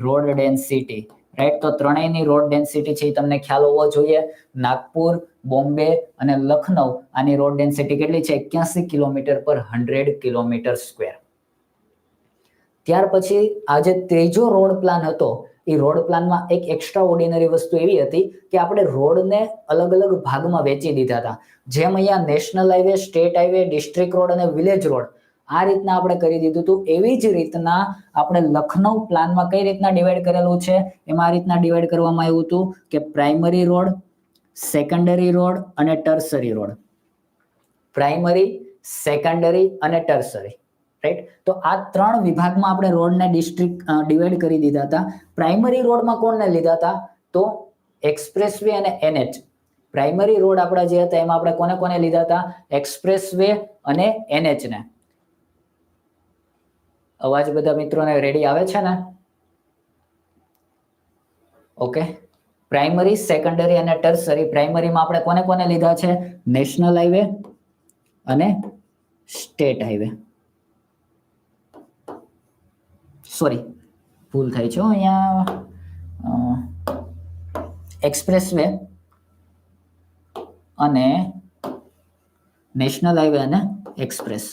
Road density. રાઈટ? તો ત્રણેયની રોડ ડેન્સિટી છે એ તમને ખ્યાલ હોવો જોઈએ. નાગપુર, બોમ્બે અને લખનઉ, આની રોડ ડેન્સિટી કેટલી છે? 81 કિલોમીટર પર 100 કિલોમીટર સ્ક્વેર. ત્યાર પછી આ જે ત્રીજો રોડ પ્લાન હતો એ રોડ પ્લાનમાં એક એક્સ્ટ્રા ઓર્ડિનરી વસ્તુ એવી હતી કે આપણે રોડને અલગ અલગ ભાગમાં વેચી દીધા હતા. જેમ અહીંયા national highway, state highway, district road અને વિલેજ રોડ આ રીતના આપણે કરી દીધું હતું. એવી જ રીતના આપણે લખનઉ પ્લાનમાં કઈ રીતના ડિવાઈડ કરેલું છે? એમાં આ રીતના ડિવાઈડ કરવામાં આવ્યું હતું કે પ્રાઇમરી રોડ, સેકન્ડરી રોડ અને ટર્સરી રોડ. પ્રાઇમરી, સેકન્ડરી અને ટર્સરી. રાઈટ? તો આ ત્રણ વિભાગમાં આપણે રોડને ડિવાઈડ કરી દીધા હતા. પ્રાઇમરી રોડમાં કોણને લીધા હતા? તો એક્સપ્રેસવે અને NH. પ્રાઇમરી રોડ આપણા જે હતા એમાં આપણે કોને કોને લીધા હતા? એક્સપ્રેસવે અને NH ને. અવાજ બધા મિત્રોને રેડી આવે છે ને? ઓકે. પ્રાઇમરી, સેકન્ડરી અને ટર્સરી. પ્રાઇમરીમાં આપણે કોને કોને લીધા છે? નેશનલ હાઈવે અને સ્ટેટ હાઈવે. સોરી, ભૂલ થાય છે અહીંયા. એક્સપ્રેસવે અને નેશનલ હાઈવે અને એક્સપ્રેસ,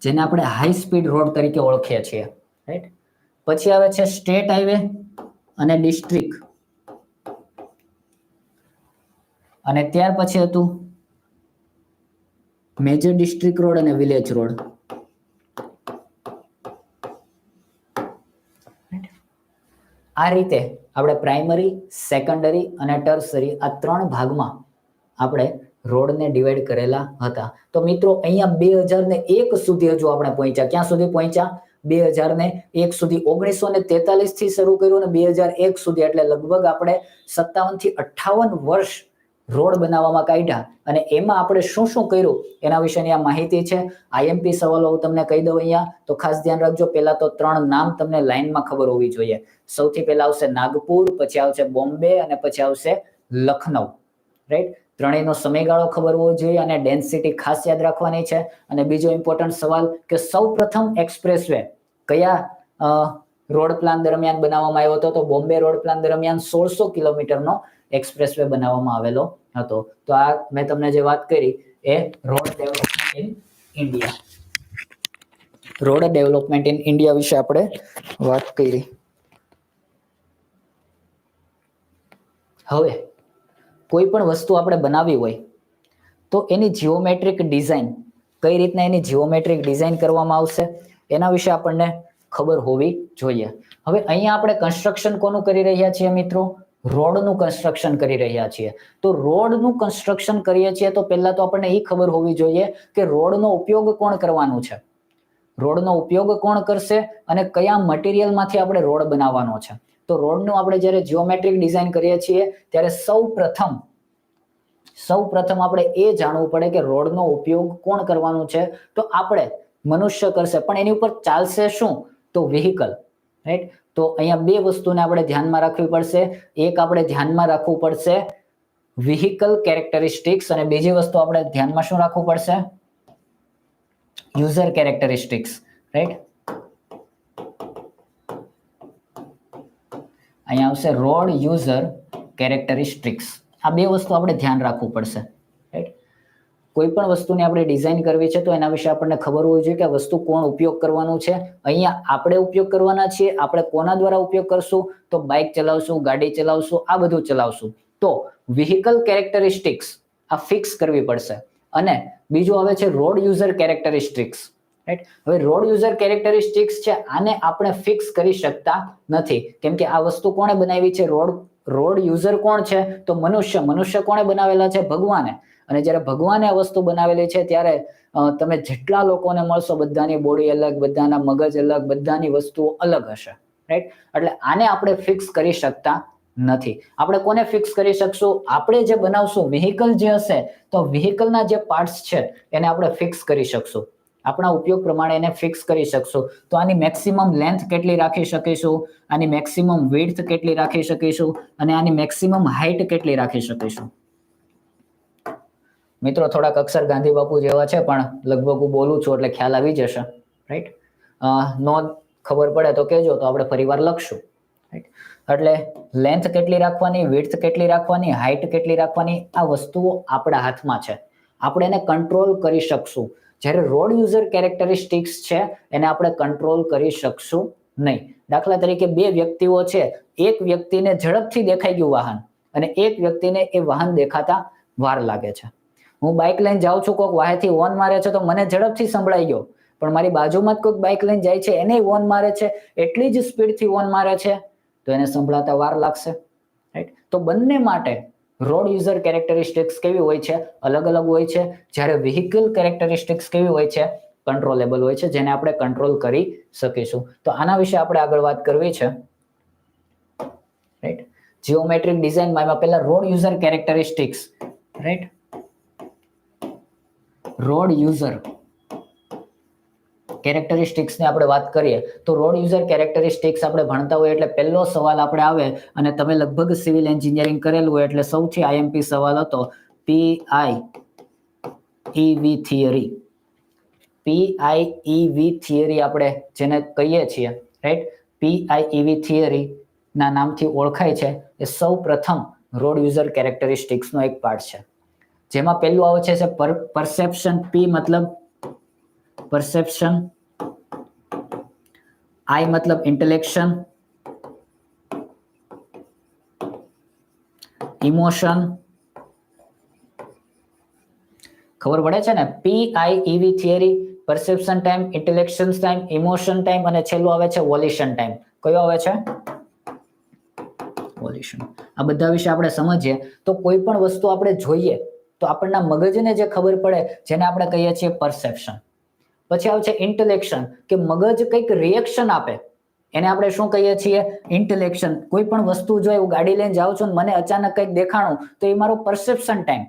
જેને આપણે હાઈ સ્પીડ રોડ તરીકે ઓળખીએ છીએ. રાઈટ? પછી આવે છે સ્ટેટ હાઈવે અને ડિસ્ટ્રિક્ટ, અને ત્યાર પછી હતું મેજર ડિસ્ટ્રિક્ટ રોડ અને વિલેજ રોડ. આ રીતે આપણે પ્રાઇમરી, સેકન્ડરી અને ટર્સરી આ ત્રણ ભાગમાં આપણે રોડને ડિવાઈડ કરેલા હતા. તો મિત્રો અહીંયા 2001 સુધી હજુ આપણે પહોંચ્યા. ક્યાં સુધી પહોંચ્યા? 2001 સુધી. 1943 થી શરૂ કર્યું અને 2001 સુધી, એટલે લગભગ આપણે 57 થી 58 વર્ષ રોડ બનાવવામાં કાઢ્યા. અને એમાં આપણે શું શું કર્યું એના વિશેની આ માહિતી છે. IMP સવાલો હું તમને કહી દઉં અહીંયા, તો ખાસ ધ્યાન રાખજો. પહેલા તો ત્રણ નામ તમને લાઈનમાં ખબર હોવી જોઈએ. સૌથી પહેલા આવશે નાગપુર, પછી આવશે બોમ્બે અને પછી આવશે લખનઉ. રાઈટ? ત્રણેયનો સમયગાળો ખબર હોવો જોઈએ અને ડેન્સિટી ખાસ યાદ રાખવાની છે. અને બીજો ઇમ્પોર્ટન્ટ સવાલ કે સૌ પ્રથમ એક્સપ્રેસવે કયા રોડ પ્લાન દરમિયાન બનાવવામાં આવ્યો હતો? તો બોમ્બે રોડ પ્લાન દરમિયાન 1600 કિલોમીટરનો એક્સપ્રેસવે બનાવવામાં આવેલો હતો. તો આ મેં તમને જે વાત કરી એ road development in India. Road development in India વિશે આપણે વાત કરી. હવે કોઈ પણ વસ્તુ આપણે બનાવવી હોય તો એની જીઓમેટ્રિક ડિઝાઇન, કઈ રીતના એની જીઓમેટ્રિક ડિઝાઇન કરવામાં આવશે એના વિશે આપણને ખબર હોવી જોઈએ. હવે અહીંયા આપણે કન્સ્ટ્રક્શન કોનું કરી રહ્યા છીએ મિત્રો? રોડનું કન્સ્ટ્રક્શન કરી રહ્યા છીએ. તો રોડનું કન્સ્ટ્રક્શન કરીએ છીએ તો પહેલા તો આપણને એ ખબર હોવી જોઈએ કે રોડનો ઉપયોગ કોણ કરવાનું છે, રોડનો ઉપયોગ કોણ કરશે અને કયા મટીરિયલમાંથી આપણે રોડ બનાવવાનો છે. તો રોડનું આપણે જ્યારે જીઓમેટ્રિક ડિઝાઇન કરીએ છીએ ત્યારે સૌ પ્રથમ આપણે એ જાણવું પડે કે રોડનો ઉપયોગ કોણ કરવાનું છે. તો આપણે મનુષ્ય કરશે, પણ એની ઉપર ચાલશે શું? તો વ્હીકલ. રાઈટ? તો અહીંયા બે વસ્તુને આપણે ધ્યાનમાં રાખવી પડશે. એક આપણે ધ્યાનમાં રાખવું પડશે વ્હીકલ કેરેક્ટરિસ્ટિક્સ, અને બીજી વસ્તુ આપણે ધ્યાનમાં શું રાખવું પડશે? User characteristics. રાઈટ? અહીંયા આવશે રોડ યુઝર કેરેક્ટરિસ્ટિક્સ. આ બે વસ્તુ આપણે ધ્યાન રાખવું પડશે. રાઈટ? કોઈ પણ વસ્તુની આપણે ડિઝાઇન કરવી છે તો એના વિશે આપણને ખબર હોવી જોઈએ કે આ વસ્તુ કોણ ઉપયોગ કરવાનું છે. અહીંયા આપણે ઉપયોગ કરવાના છીએ. આપણે કોના દ્વારા ઉપયોગ કરશું? તો બાઇક ચલાવશું, ગાડી ચલાવશું, આ બધું ચલાવશું. તો વ્હીકલ કેરેક્ટરિસ્ટિક્સ આ ફિક્સ કરવી પડશે. અને બીજું આવે છે રોડ યુઝર કેરેક્ટરિસ્ટિક્સ. રાઈટ? હવે રોડ યુઝર કેરેક્ટરિસ્ટિક્સ છે, આને આપણે ફિક્સ કરી શકતા નથી, કેમ કે આ વસ્તુ કોણે બનાવી છે? રોડ યુઝર કોણ છે? તો મનુષ્ય કોણે બનાવેલા છે? ભગવાને. અને જ્યારે ભગવાને આ વસ્તુ બનાવેલી છે ત્યારે તમે જેટલા લોકોને મળશો બધાની બોડી અલગ, બધાના મગજ અલગ, બધાની વસ્તુઓ અલગ હશે. રાઈટ? એટલે આને આપણે ફિક્સ કરી શકતા નથી. આપણે કોને ફિક્સ કરી શકશું? આપણે જે બનાવશું વ્હીકલ જે હશે તો વ્હીકલના જે પાર્ટ્સ છે એને આપણે ફિક્સ કરી શકશું. આપણા ઉપયોગ પ્રમાણે એને ફિક્સ કરી શકશું. તો આની મેક્સિમમ લેન્થ કેટલી રાખી શકીશું, આની મેક્સિમમ વિડ્થ કેટલી રાખી શકીશું અને આની મેક્સિમમ હાઇટ કેટલી રાખી શકીશું. મિત્રો થોડાક અક્ષર ગાંધી બાપુ જેવા છે પણ લગભગ હું બોલું છું એટલે ખ્યાલ આવી જશે. રાઈટ, નો ખબર પડે તો કહેજો તો આપણે ફરીવાર લખશું. રાઈટ, એટલે લેન્થ કેટલી રાખવાની, વિડ્થ કેટલી રાખવાની, હાઇટ કેટલી રાખવાની, આ વસ્તુઓ આપણા હાથમાં છે. આપણે એને કંટ્રોલ કરી શકશું. જ્યારે રોડ યુઝર કેરેક્ટરિસ્ટિક્સ છે એને આપણે કંટ્રોલ કરી શકશું નહીં. દાખલા તરીકે બે વ્યક્તિઓ છે, એક વ્યક્તિને ઝડપથી દેખાઈ ગયું વાહન અને એક વ્યક્તિને એ વાહન દેખાતા વાર લાગે છે. હું બાઇક લઈને જાઉં છું, કોઈક વાહેથી હોર્ન મારે છે તો મને ઝડપથી સંભળાઈ ગયો, પણ મારી બાજુમાં જ કોઈક બાઇક લઈને જાય છે એને હોર્ન મારે છે, એટલી જ સ્પીડથી હોર્ન મારે છે તો એને સંભળાતા વાર લાગશે. રાઈટ, તો બંને માટે રોડ યુઝર કેરેક્ટરિસ્ટિક્સ કેવી હોય છે, અલગ અલગ હોય છે. જ્યારે વ્હીકલ કેરેક્ટરિસ્ટિક્સ કેવી હોય છે, કંટ્રોલેબલ હોય છે, જેને આપણે કંટ્રોલ કરી શકીશું. તો આના વિશે આપણે આગળ વાત કરવી છે. રાઈટ, જીઓમેટ્રિક ડિઝાઇનમાં એમાં પહેલા road user characteristics, right, road user characteristics ની આપણે વાત કરીએ તો રોડ યુઝર કેરેક્ટરિસ્ટિક્સ આપણે ભણતા હોય એટલે પહેલો સવાલ આપણે આવે, અને તમે લગભગ સિવિલ એન્જિનિયરિંગ કરેલું હોય એટલે સૌથી આઈએમપી સવાલ હતો પીઆઈઈવી થિયરી. પીઆઈઈવી થિયરી આપણે જેને કહીએ છીએ, રાઈટ, પીઆઈઈવી થિયરી ના નામથી ઓળખાય છે. એ સૌ પ્રથમ રોડ યુઝર કેરેક્ટરિસ્ટિક્સ નો એક પાર્ટ છે. જેમાં પહેલું આવે છે પરસેપ્શન. પી મતલબ પરસેપ્શન, આઈ મતલબ ઇન્ટેલેક્શન, ઇમોશન. ખબર પડે છે ને? PIEV theory, perception time, intellection time, emotion time અને છેલ્લું આવે છે વોલ્યુશન ટાઈમ. કયો આવે છે? વોલ્યુશન. આ બધા વિશે આપણે સમજીએ તો કોઈ પણ વસ્તુ આપણે જોઈએ તો આપણના મગજને જે ખબર પડે જેને આપણે કહીએ છીએ પરસેપ્શન. પછી આવે છે ઇન્ટેલેક્શન, કે મગજ કંઈક રિએક્શન આપે એને આપણે શું કહીએ છીએ? ઇન્ટેલેક્શન. કોઈ પણ વસ્તુ જો હું ગાડી લઈને જાઉં છું મને અચાનક કંઈક દેખાણું તો એ મારો પરસેપ્શન ટાઈમ.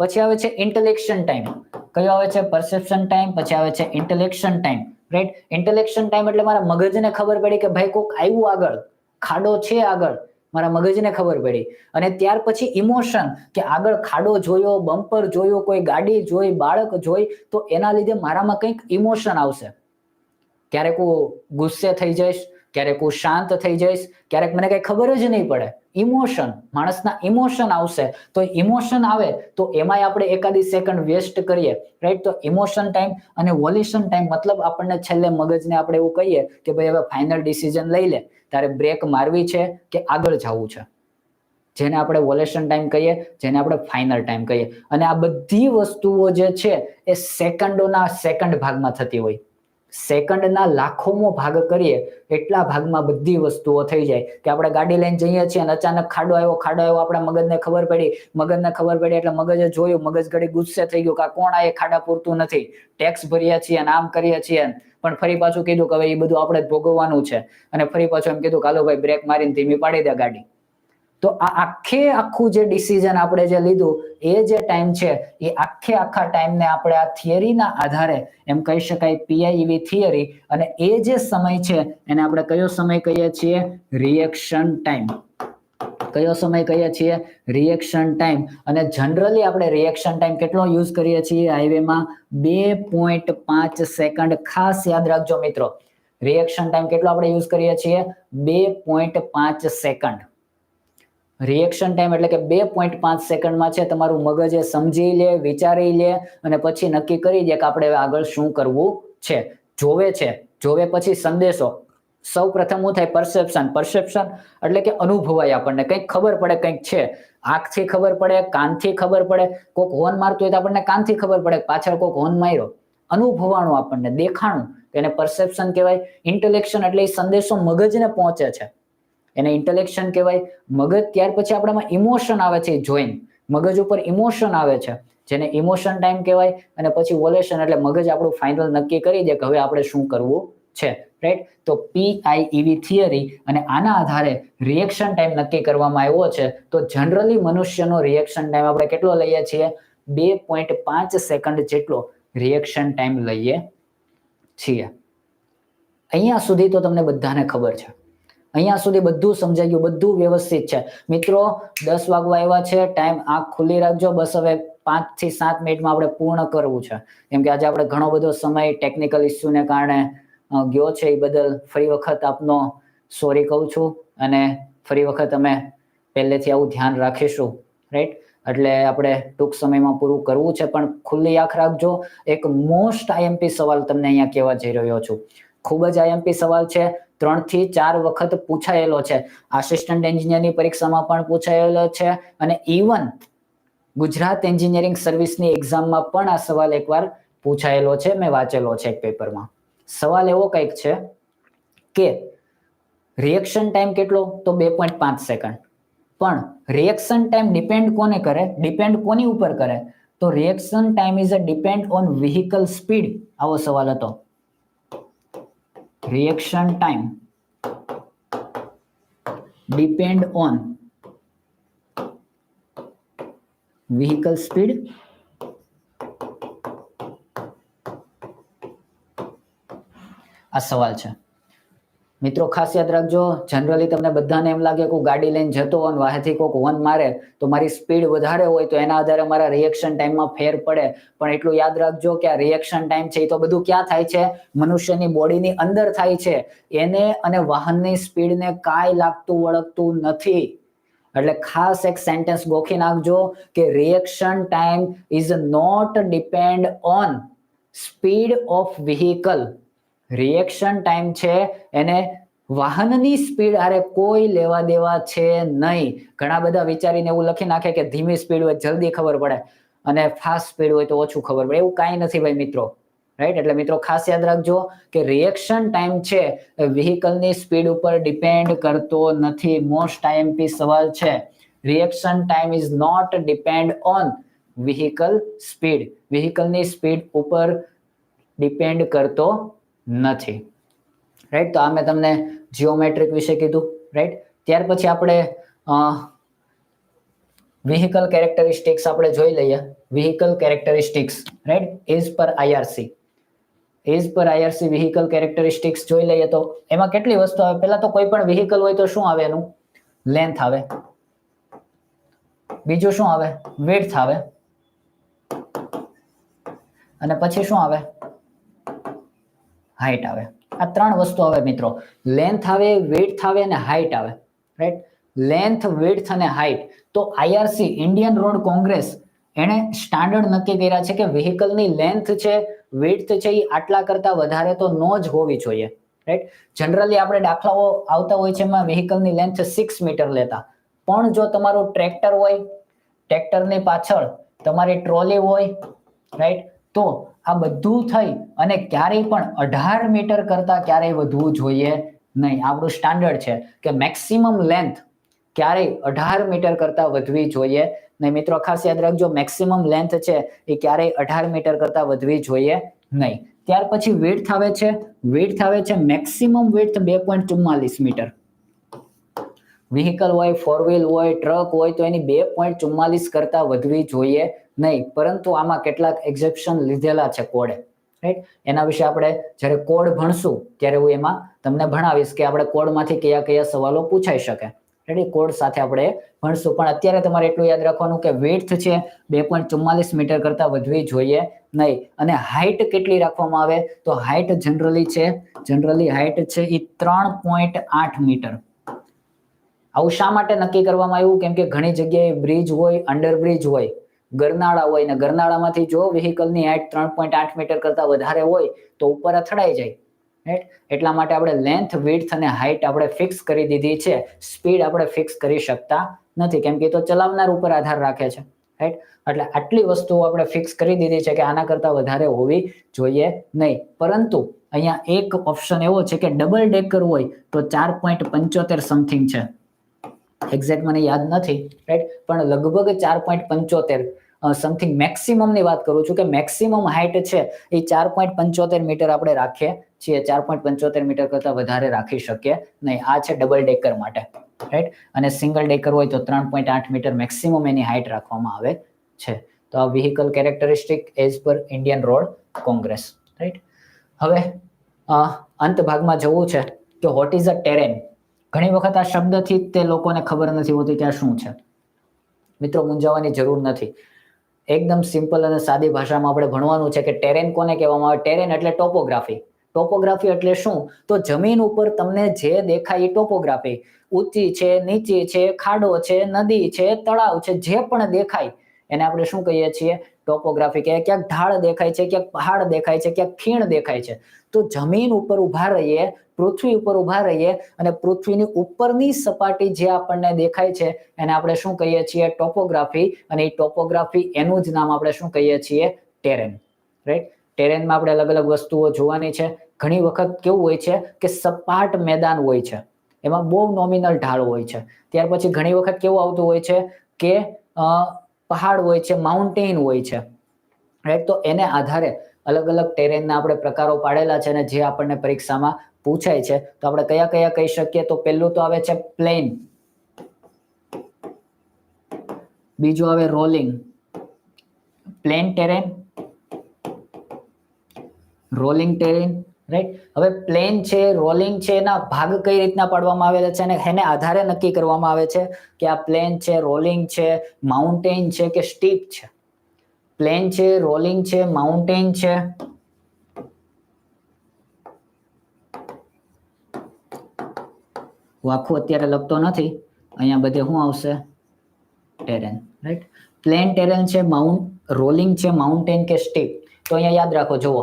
પછી આવે છે ઇન્ટેલેક્શન ટાઈમ. કયો આવે છે? Perception time. પછી આવે છે ઇન્ટેલેક્શન ટાઈમ. રાઈટ, ઇન્ટેલેક્શન ટાઈમ એટલે મારા મગજને ખબર પડી કે ભાઈ કોક આવ્યું આગળ, ખાડો છે આગળ, મારા મગજને ખબર પડી. અને ત્યાર પછી ઇમોશન, કે આગળ ખાડો જોયો, બમ્પર જોયો, કોઈ ગાડી જોઈ, બાળક જોઈ, તો એના લીધે મારામાં કંઈક ઇમોશન આવશે. ક્યારેક હું ગુસ્સે થઈ જઈશ, ક્યારેક હું શાંત થઈ જઈશ, ક્યારેક મને કઈ ખબર જ નહીં પડે. ઇમોશન, માણસના ઇમોશન આવશે. તો ઇમોશન આવે તો એમાંય આપણે એકાદી સેકન્ડ વેસ્ટ કરીએ. રાઈટ, તો ઇમોશન ટાઈમ અને વોલ્યુશન ટાઈમ મતલબ આપણને છેલ્લે મગજને આપણે એવું કહીએ કે ભાઈ હવે ફાઇનલ ડિસિઝન લઈ લે, તારે બ્રેક મારવી છે કે આગળ જવું છે, જેને આપણે વોલ્યુશન ટાઈમ કહીએ, જેને આપણે ફાઇનલ ટાઈમ કહીએ. અને આ બધી વસ્તુઓ જે છે એ સેકન્ડોના સેકન્ડ ભાગમાં થતી હોય. સેકન્ડના લાખોમો ભાગ કરીએ એટલા ભાગમાં બધી વસ્તુઓ થઈ જાય. કે આપણે ગાડી લઈને જઈએ છીએ અને અચાનક ખાડો આવ્યો, આપણા મગજને ખબર પડી એટલે મગજે જોયું, મગજ ઘડી ગુસ્સે થઈ ગયું કે આ કોણ આ ખાડા પૂરતું નથી, ટેક્સ ભર્યા છીએ, આમ કરીએ છીએ, પણ ફરી પાછું કીધું કે હવે એ બધું આપણે જ ભોગવવાનું છે, અને ફરી પાછું એમ કીધું કાલો ભાઈ બ્રેક મારીને ધીમી પાડી દે ગાડી. તો આ આખું જે ડિસિઝન આપણે જે લીધું એ જે ટાઈમ છે એ આખા ટાઈમને આપણે આ થિયરીના આધારે એમ કહી શકાય પીઆઈઈવી થિયરી. અને એ જે સમય છે એને આપણે કયો સમય કહીએ છીએ? Reaction time. કયો સમય કહીએ છીએ? Reaction time. અને જનરલી આપણે રિએક્શન ટાઈમ કેટલો યુઝ કરીએ છીએ હાઈવેમાં? 2.5 સેકન્ડ. ખાસ યાદ રાખજો મિત્રો, રિએક્શન ટાઈમ કેટલો આપણે યુઝ કરીએ છીએ? 2.5 સેકન્ડ. રિએક્શન ટાઈમ એટલે કે 2.5 સેકન્ડમાં છે તમારું મગજ સમજી લે, વિચારી લે અને પછી નક્કી કરી દે કે આપણે આગળ શું કરવું છે. જોવે પછી સંદેશો. સૌ પ્રથમ શું થાય? પરસેપ્શન એટલે કે અનુભવાય, આપણને કંઈક ખબર પડે, કંઈક છે. આંખથી ખબર પડે, કાનથી ખબર પડે. કોક હોર્ન મારતું હોય તો આપણને કાનથી ખબર પડે પાછળ કોક હોર્ન માર્યો. અનુભવાણું, આપણને દેખાણું, એને પરસેપ્શન કહેવાય. ઇન્ટેલેક્શન એટલે એ સંદેશો મગજને પહોંચે છે, એને ઇન્ટેલેક્શન કહેવાય. મગજ ત્યાર પછી આપણામાં ઇમોશન આવે છે, જોઈને મગજ ઉપર ઇમોશન આવે છે, જેને ઇમોશન ટાઈમ કહેવાય. અને પછી વોલ્યુશન એટલે મગજ આપણું ફાઇનલ નક્કી કરી દે કે હવે આપણે શું કરવું છે. રાઈટ, તો પીઆઈઈવી થિયરી અને આના આધારે રિએક્શન ટાઈમ નક્કી કરવામાં આવ્યો છે. તો જનરલી મનુષ્યનો રિએક્શન ટાઈમ આપણે કેટલો લઈએ છીએ? 2.5 સેકન્ડ જેટલો રિએક્શન ટાઈમ લઈએ છીએ. અહીંયા સુધી તો તમને બધાને ખબર છે, અહીંયા સુધી બધું સમજાઈ ગયું, બધું વ્યવસ્થિત છે. મિત્રો 10 વાગવા આવ્યા છે, ટાઈમ આંખ ખુલ્લી રાખજો. બસ હવે 5 થી 7 મિનિટમાં આપણે પૂર્ણ કરવું છે, કેમ કે આજે આપણે ઘણો બધો સમય ટેકનિકલ ઇસ્યુને કારણે ગયો છે. એ બદલ ફરી વખત આપનો સોરી કહું છું, અને ફરી વખત અમે પહેલેથી આવું ધ્યાન રાખીશું, રાઈટ? એટલે આપણે ટૂંક સમયમાં પૂરું કરવું છે, પણ ખુલ્લી આંખ રાખજો. એક મોસ્ટ આઈએમપી સવાલ તમને અહીંયા કહેવા જઈ રહ્યો છું. ખૂબ જ આઈએમપી સવાલ છે, 3 થી 4 વખત પૂછાયેલો છે. આસિસ્ટન્ટ એન્જિનિયરની પરીક્ષામાં પણ પૂછાયેલો છે, અને ઇવન ગુજરાત એન્જિનિયરિંગ સર્વિસની એક્ઝામમાં પણ આ સવાલ એકવાર પૂછાયેલો છે. મેં વાંચેલો છે એક પેપરમાં. સવાલ એવો કંઈક છે કે રિએક્શન ટાઈમ કેટલો? તો 2.5 સેકન્ડ. પણ રિએક્શન ટાઈમ ડિપેન્ડ કોને કરે? ડિપેન્ડ કોની ઉપર કરે? તો reaction time is a depend on vehicle speed. આવો સવાલ હતો. Reaction time depend on vehicle speed. આ સવાલ છે મિત્રો, ખાસ યાદ રાખજો. જનરલી તમને બધાને એમ લાગે કે ગાડી લઈને જતો હોય, વાહેથી કોઈક હોર્ન મારે તો મારી સ્પીડ વધારે હોય તો એના આધારે મારા રિએક્શન ટાઈમમાં ફેર પડે. પણ એટલું યાદ રાખજો કે આ રિએક્શન ટાઈમ છે એ તો બધું ક્યાં થાય છે? મનુષ્યની બોડીની અંદર થાય છે. એને અને વાહનની સ્પીડને કાંઈ લાગતું વળગતું નથી. એટલે ખાસ એક સેન્ટેન્સ ગોખી નાખજો કે reaction time is not depend on speed of vehicle. Reaction time છે એને વાહનની સ્પીડ હારે કોઈ લેવા દેવા છે નહીં. ઘણા બધા વિચારીને એવું લખી નાખે કે ધીમી સ્પીડ હોય જલ્દી ખબર પડે, અને ફાસ્ટ સ્પીડ હોય તો ઓછું ખબર પડે. એવું કાંઈ નથી ભાઈ મિત્રો, રાઈટ? એટલે મિત્રો ખાસ યાદ રાખજો કે રિએક્શન ટાઈમ છે એ વ્હીકલની સ્પીડ ઉપર ડિપેન્ડ કરતો નથી. મોસ્ટ આઈએમપી સવાલ છે. Reaction time is not depend on vehicle speed. વ્હીકલની સ્પીડ ઉપર ડિપેન્ડ કરતો નથી, રાઈટ? તો આ મેં તમને જીઓમેટ્રિક વિશે કીધું, રાઈટ? ત્યાર પછી આપણે વ્હીકલ કેરેક્ટરિસ્ટિક્સ આપણે જોઈ લઈએ. Vehicle characteristics, right? As per IRC. As per IRC vehicle characteristics જોઈ લઈએ તો એમાં કેટલી વસ્તુ આવે? પહેલા તો કોઈ પણ વ્હીકલ હોય તો શું આવે? એનું લેન્થ આવે. બીજું શું આવે? વિડ્થ આવે. અને પછી શું આવે? હાઈટ આવે. આ 3 વસ્તુ આવે મિત્રો. લેન્થ આવે, વિડ્થ આવે અને હાઈટ આવે, રાઈટ? લેન્થ, વિડ્થ અને હાઈટ. તો આઈઆરસી ઇન્ડિયન રોડ કોંગ્રેસ એને સ્ટાન્ડર્ડ નક્કી કર્યા છે કે વ્હીકલની લેન્થ છે, વિડ્થ છે એ આટલા કરતા વધારે તો ન જ હોવી જોઈએ, રાઈટ? જનરલી આપણે દાખલાઓ આવતા હોય છે એમાં વ્હીકલની લેન્થ 6 મીટર લેતા. પણ જો તમારું ટ્રેક્ટર હોય, ટ્રેક્ટરની પાછળ તમારી ટ્રોલી હોય, રાઈટ? તો આ બધું થઈ અને ક્યારેય પણ 18 મીટર કરતા ક્યારેય વધવું જોઈએ નહીં. આપણું સ્ટાન્ડર્ડ છે કે મેક્સિમમ લેન્થ ક્યારેય 18 મીટર કરતા વધવી જોઈએ નહીં. મિત્રો ખાસ યાદ રાખજો, મેક્સિમમ લેન્થ છે એ ક્યારેય 18 મીટર કરતા વધવી જોઈએ નહીં. ત્યાર પછી વિડ્થ આવે છે. વિડ્થ આવે છે મેક્સિમમ વિડ્થ 2.44 મીટર. વ્હીકલ હોય, 4 વ્હીલ હોય, ટ્રક હોય તો એની 2.44 કરતા વધવી જોઈએ નહીં. પરંતુ આમાં કેટલાક એક્સેપ્શન લીધેલા છે કોડે, રાઈટ? એના વિશે આપણે જ્યારે કોડ ભણશું ત્યારે હું એમાં તમને ભણાવીશ કે આપણે કોડમાંથી કયા કયા સવાલો પૂછાઈ શકે. રેડી? કોડ સાથે આપણે ભણશું. પણ અત્યારે તમારે એટલું યાદ રાખવાનું કે વિડ્થ છે 2.44 મીટર કરતા વધવી જોઈએ નહીં. અને હાઈટ કેટલી રાખવામાં આવે? તો હાઈટ જનરલી હાઈટ છે એ 3.8 મીટર. આવું શા માટે નક્કી કરવામાં આવ્યું? કેમ કે ઘણી જગ્યાએ બ્રિજ હોય, અંડરબ્રિજ હોય, ગરનાળા હોય, ને ગરનાળામાંથી જો વ્હીકલની હાઈટ 3.8 મીટર કરતા વધારે હોય તો ઉપર અથડાઈ જાય, રાઈટ? એટલા માટે આપણે લેન્થ, વિડ્થ અને હાઈટ આપણે ફિક્સ કરી દીધી છે. સ્પીડ આપણે ફિક્સ કરી શકતા નથી, કેમ કે તો ચલાવનાર ઉપર આધાર રાખે છે, રાઈટ? એટલે આટલી વસ્તુઓ આપણે ફિક્સ કરી દીધી છે કે આના કરતા વધારે હોવી જોઈએ નહીં. પરંતુ અહીંયા એક ઓપ્શન એવો છે કે ડબલ ડેકર હોય તો 4.75 સમથિંગ છે. એક્ઝેક્ટ મને યાદ નથી, રાઈટ? પણ લગભગ 4.75 સમથિંગ મેક્સિમમ ની વાત કરું છું કે મેક્સિમમ હાઈટ છે એ 4.75 મીટર આપણે રાખીએ છીએ. 4.75 મીટર કરતા વધારે રાખી શકીએ નહીં. આ છે ડબલ ડેકર માટે, રાઈટ? અને સિંગલ ડેકર હોય તો 3.8 મીટર મેક્સિમમ એની હાઈટ રાખવામાં આવે છે. તો આ vehicle characteristic as per Indian road Congress, right. હવે અંત ભાગમાં જવું છે કે વોટ ઇઝ અ ટેરેન. ઘણી વખત આ શબ્દથી તે લોકોને ખબર નથી હોતી કે આ શું છે. મિત્રો, મૂંઝાવાની જરૂર નથી. એકદમ સિમ્પલ અને સાદી ભાષામાં આપણે ભણવાનું છે કે ટેરેન કોને કહેવામાં આવે. ટેરેન એટલે ટોપોગ્રાફી. ટોપોગ્રાફી એટલે શું? તો જમીન ઉપર તમને જે દેખાય એ ટોપોગ્રાફી. ઊંચી છે, નીચી છે, ખાડો છે, નદી છે, તળાવ છે, જે પણ દેખાય એને આપણે શું કહીએ છીએ? ટોપોગ્રાફી. કે ક્યાંક ઢાળ દેખાય છે, ક્યાંક પહાડ દેખાય છે, ક્યાંક ખીણ દેખાય છે. તો જમીન ઉપર ઉભા રહીએ, પૃથ્વી ઉપર ઉભા રહીએ અને પૃથ્વીની ઉપરની સપાટી જે આપણને દેખાય છે એને આપણે શું કહીએ છીએ? ટોપોગ્રાફી. અને એ ટોપોગ્રાફી એનું જ નામ આપણે શું કહીએ છીએ? Terrain, right. ટેરેનમાં આપણે અલગ અલગ વસ્તુઓ જોવાની છે. ઘણી વખત કેવું હોય છે કે સપાટ મેદાન હોય છે, એમાં બહુ નોમિનલ ઢાળ હોય છે. ત્યાર પછી ઘણી વખત કેવું આવતું હોય છે કે પહાડ હોય છે, માઉન્ટેન હોય છે, રાઈટ. તો એને આધારે અલગ અલગ ટેરેનના આપણે પ્રકારો પાડેલા છે અને જે આપણને પરીક્ષામાં પૂછાય છે. તો આપણે કયા કયા કહી શકીએ? તો પહેલું તો આવે છે પ્લેન, બીજું આવે rolling. Plane terrain, rolling terrain, right. હવે પ્લેન છે, રોલિંગ છે, એના ભાગ કઈ રીતના પાડવામાં આવેલા છે અને એને આધારે નક્કી કરવામાં આવે છે કે આ પ્લેન છે, રોલિંગ છે, માઉન્ટેન છે કે સ્ટીપ છે. પ્લેન છે, રોલિંગ છે, માઉન્ટેન છે, હું આખું અત્યારે લખતો નથી, અહીંયા બધે શું આવશે? Terrain, right. પ્લેન ટેરેન છે, રોલિંગ છે, માઉન્ટેન કે સ્ટીપ. તો અહીંયા યાદ રાખો, જુઓ,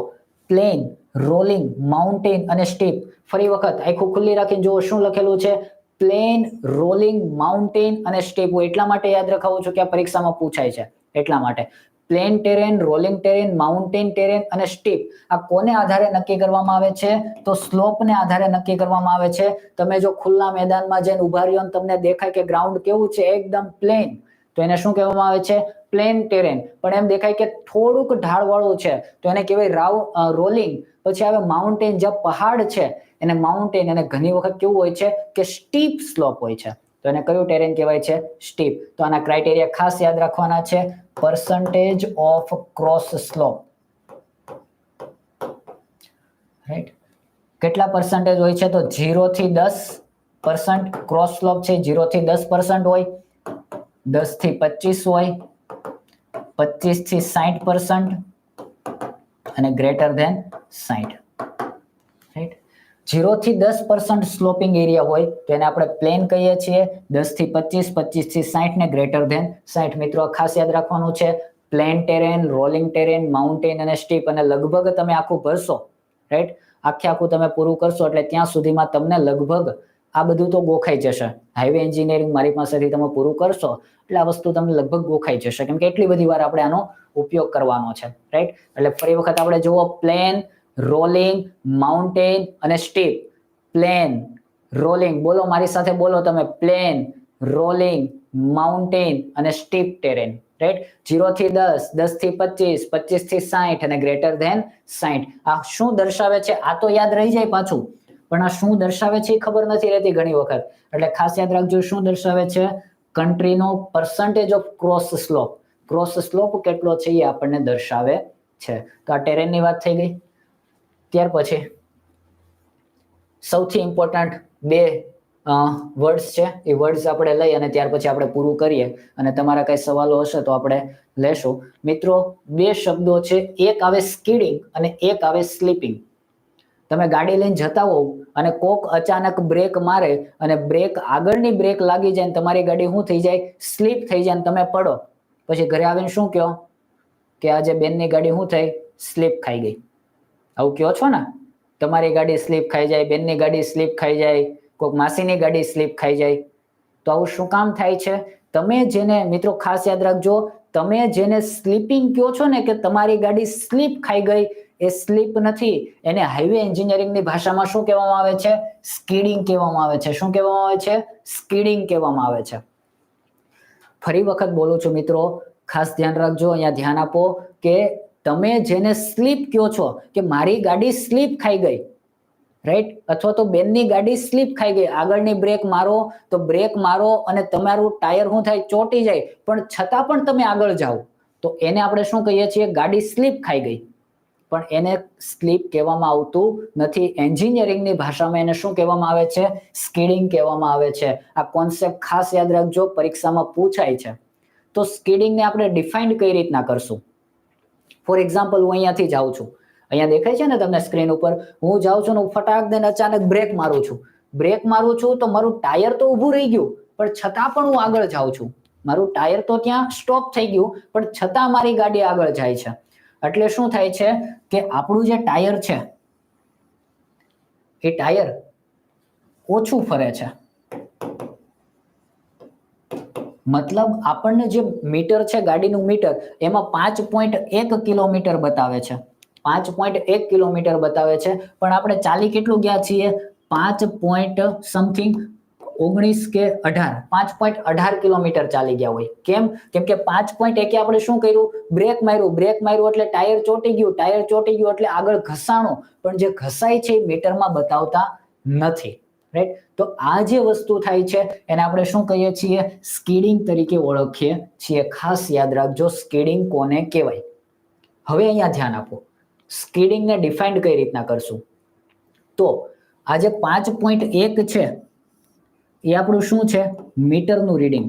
પ્લેન, રોલિંગ, માઉન્ટેન અને સ્ટીપ. ફરી વખત આખું ખુલ્લી રાખીને જુઓ શું લખેલું છે? પ્લેન, રોલિંગ, માઉન્ટેન અને સ્ટીપ. હું એટલા માટે યાદ રખાવું છું કે આ પરીક્ષામાં પૂછાય છે એટલા માટે. Plane terrain, rolling terrain, mountain terrain અને સ્ટીપ. આ કોને આધારે નક્કી કરવામાં આવે છે? તો સ્લોપને આધારે નક્કી કરવામાં આવે છે. તમે જો ખુલ્લા મેદાનમાં જઈને ઉભા રહ્યો અને તમને દેખાય કે ગ્રાઉન્ડ કેવું છે? એકદમ પ્લેન, તો એને શું કહેવામાં આવે છે? Plane terrain. પણ એમ દેખાય કે થોડુંક ઢાળવાળું છે તો એને કહેવાય રોલિંગ. પછી આવે માઉન્ટેન, જ્યાં પહાડ છે એને માઉન્ટેન. અને ઘણી વખત કેવું હોય છે કે સ્ટીપ સ્લોપ હોય છે, તો એને કયું ટેરેન કહેવાય છે? સ્ટીપ. તો આના ક્રાઇટેરિયા ખાસ યાદ રાખવાના છે. percentage of cross slope, right. કેટલા પર્સન્ટેજ હોય છે? તો 0 થી 10%. ક્રોસ સ્લોપ છે 0 થી 10% હોય, 10 થી 25 હોય, 25 થી 60% અને ગ્રેટર ધેન 60, રાઈટ. 0 થી 10% સ્લોપિંગ એરિયા હોય તો એને આપણે પ્લેન કહીએ છીએ. 10 થી 25, 25 થી 60 ને ગ્રેટર ધેન 60. મિત્રો, ખાસ યાદ રાખવાનું છે. Plane terrain, rolling terrain, mountain અને સ્ટીપ. અને લગભગ તમે આખું ભરશો, રાઈટ, આખું તમે પૂરું કરશો એટલે ત્યાં સુધીમાં તમને લગભગ આ બધું તો ગોખાઈ જશે. હાઈવે એન્જિનિયરિંગ મારી પાસેથી તમે પૂરું કરશો એટલે આ વસ્તુ તમને લગભગ ગોખાઈ જશે, કેમ કે એટલી બધી વાર આપણે આનો ઉપયોગ કરવાનો છે, રાઈટ. એટલે ફરી વખત આપણે જુઓ, પ્લેન, રોલિંગ, માઉન્ટેન અને સ્ટીપ. પ્લેન, રોલિંગ, બોલો મારી સાથે, બોલો તમે. પ્લેન, રોલિંગ, માઉન્ટેન અને સ્ટીપ ટેરેન, રાઈટ. 0 થી 10, 10 થી 25, 25 થી 60 અને ગ્રેટર ધેન 60. આ શું દર્શાવે છે? આ તો યાદ રહી જાય પાછું, પણ આ શું દર્શાવે છે એ ખબર નથી રહેતી ઘણી વખત. એટલે ખાસ યાદ રાખજો શું દર્શાવે છે? કન્ટ્રીનો percentage of cross slope. Cross slope કેટલો છે એ આપણને દર્શાવે છે. તો આ ટેરેનની વાત થઈ ગઈ. ત્યાર પછી સૌથી ઇમ્પોર્ટન્ટ બે વર્ડ્સ છે, એ વર્ડ્સ આપણે લઈ અને ત્યાર પછી આપણે પૂરું કરીએ. અને તમારા કઈ સવાલો હશે તો આપણે લેશું. મિત્રો, બે શબ્દો છે, એક આવે સ્કીડિંગ અને એક આવે સ્લીપિંગ. તમે ગાડી લઈને જતા હોવ અને કોક અચાનક બ્રેક મારે અને આગળની બ્રેક લાગી જાય ને તમારી ગાડી શું થઈ જાય? સ્લીપ થઈ જાય ને તમે પડો. પછી ઘરે આવીને શું કહો કે આજે બેનની ગાડી શું થઈ? સ્લીપ ખાઈ ગઈ. આવું કહો છો ને? તમારી ગાડી સ્લીપ ખાઈ જાય, બેનની ગાડી સ્લીપ ખાઈ જાય, કોઈક માસીની ગાડી સ્લીપ ખાઈ જાય. તો આવું શું કામ થાય છે? તમે જેને, મિત્રો ખાસ યાદ રાખજો, તમે જેને સ્લીપિંગ કહો છો ને, કે તમારી ગાડી સ્લીપ ખાઈ ગઈ, એ સ્લીપ નથી. એને હાઈવે એન્જિનિયરિંગની ભાષામાં શું કહેવામાં આવે છે? સ્કીડિંગ કહેવામાં આવે છે. શું કહેવામાં આવે છે? સ્કીડિંગ કહેવામાં આવે છે. ફરી વખત બોલું છું મિત્રો, ખાસ ધ્યાન રાખજો, અહીંયા ધ્યાન આપો કે તમે જેને સ્લીપ કહો છો, કે મારી ગાડી સ્લીપ ખાઈ ગઈ, રાઈટ, અથવા તો બેનની ગાડી સ્લીપ ખાઈ ગઈ, આગળની બ્રેક મારો તો બ્રેક મારો અને તમારું ટાયર શું થાય? ચોટી જાય, પણ છતાં પણ તમે આગળ જાઓ, તો એને આપણે શું કહીએ છીએ? ગાડી સ્લીપ ખાઈ ગઈ. પણ એને સ્લીપ કહેવામાં આવતું નથી. એન્જિનિયરિંગની ભાષામાં એને શું કહેવામાં આવે છે? સ્કીડિંગ કહેવામાં આવે છે. આ કોન્સેપ્ટ ખાસ યાદ રાખજો, પરીક્ષામાં પૂછાય છે. તો સ્કીડિંગને આપણે ડિફાઇન કઈ રીતના કરશું? ફોર એક્ઝામ્પલ, હું અહીંયાથી જાઉં છું, અહીંયા દેખાય છે ને તમને સ્ક્રીન ઉપર, હું જાઉં છું ને ફટાક દઈને અચાનક બ્રેક મારું છું. બ્રેક મારું છું તો મારું ટાયર તો ઊભું રહી ગયું, પણ છતાં પણ હું આગળ જાઉં છું. મારું ટાયર તો ત્યાં સ્ટોપ થઈ ગયું, પણ છતાં મારી ગાડી આગળ જાય છે. એટલે શું થાય છે કે આપણું જે ટાયર છે એ ટાયર ઓછું ફરે છે. મતલબ આપણને જે મીટર છે, ગાડીનું મીટર, એમાં 5.1 કિલોમીટર બતાવે છે. 5.1 કિલોમીટર બતાવે છે, પણ આપણે ચાલી કેટલું ગયા છીએ? 5.19 કે 18, 5.18 કિલોમીટર ચાલી ગયા હોય. કેમ? કેમ કે 5.1 આપણે શું કર્યું? બ્રેક માર્યું. બ્રેક માર્યું એટલે ટાયર ચોંટી ગયું. ટાયર ચોંટી ગયું એટલે આગળ ઘસાણું, પણ જે ઘસાય છે એ મીટરમાં બતાવતા નથી. રાઈટ? તો આ જે વસ્તુ થાય છે એને આપણે શું કહીએ છીએ? સ્કીડિંગ તરીકે ઓળખીએ છીએ. ખાસ યાદ રાખજો, સ્કીડિંગ કોને કહેવાય. હવે અહીંયા ધ્યાન આપો, સ્કીડિંગને ડિફાઇન્ડ કઈ રીતના કરશું? તો આ જે 5.1 છે એ આપણું શું છે? મીટરનું રીડિંગ.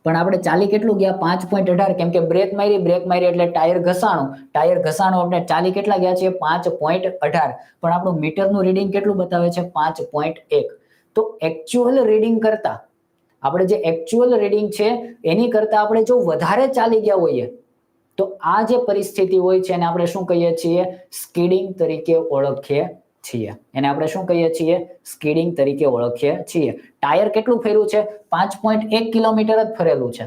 પણ આપણે ચાલી કેટલું ગયા? 5.18. કેમ કે બ્રેક મારી એટલે ટાયર ઘસાણું. ટાયર ઘસાણું આપણે ચાલી કેટલા ગયા છીએ? 5.18. પણ આપણું મીટરનું રીડિંગ કેટલું બતાવે છે? 5.1. તો એકચ્યુઅલ રીડિંગ કરતા, આપણે જે એકચ્યુઅલ રીડિંગ છે એની કરતા આપણે જો વધારે ચાલી ગયા હોઈએ તો આ જે પરિસ્થિતિ હોય છે એને આપણે શું કહીએ છીએ? સ્કીડિંગ તરીકે ઓળખીએ છીએ. એને આપણે શું કહીએ છીએ? સ્કીડિંગ તરીકે ઓળખીએ છીએ. ટાયર કેટલું ફેર્યું છે? 5.1 કિલોમીટર જ ફરેલું છે.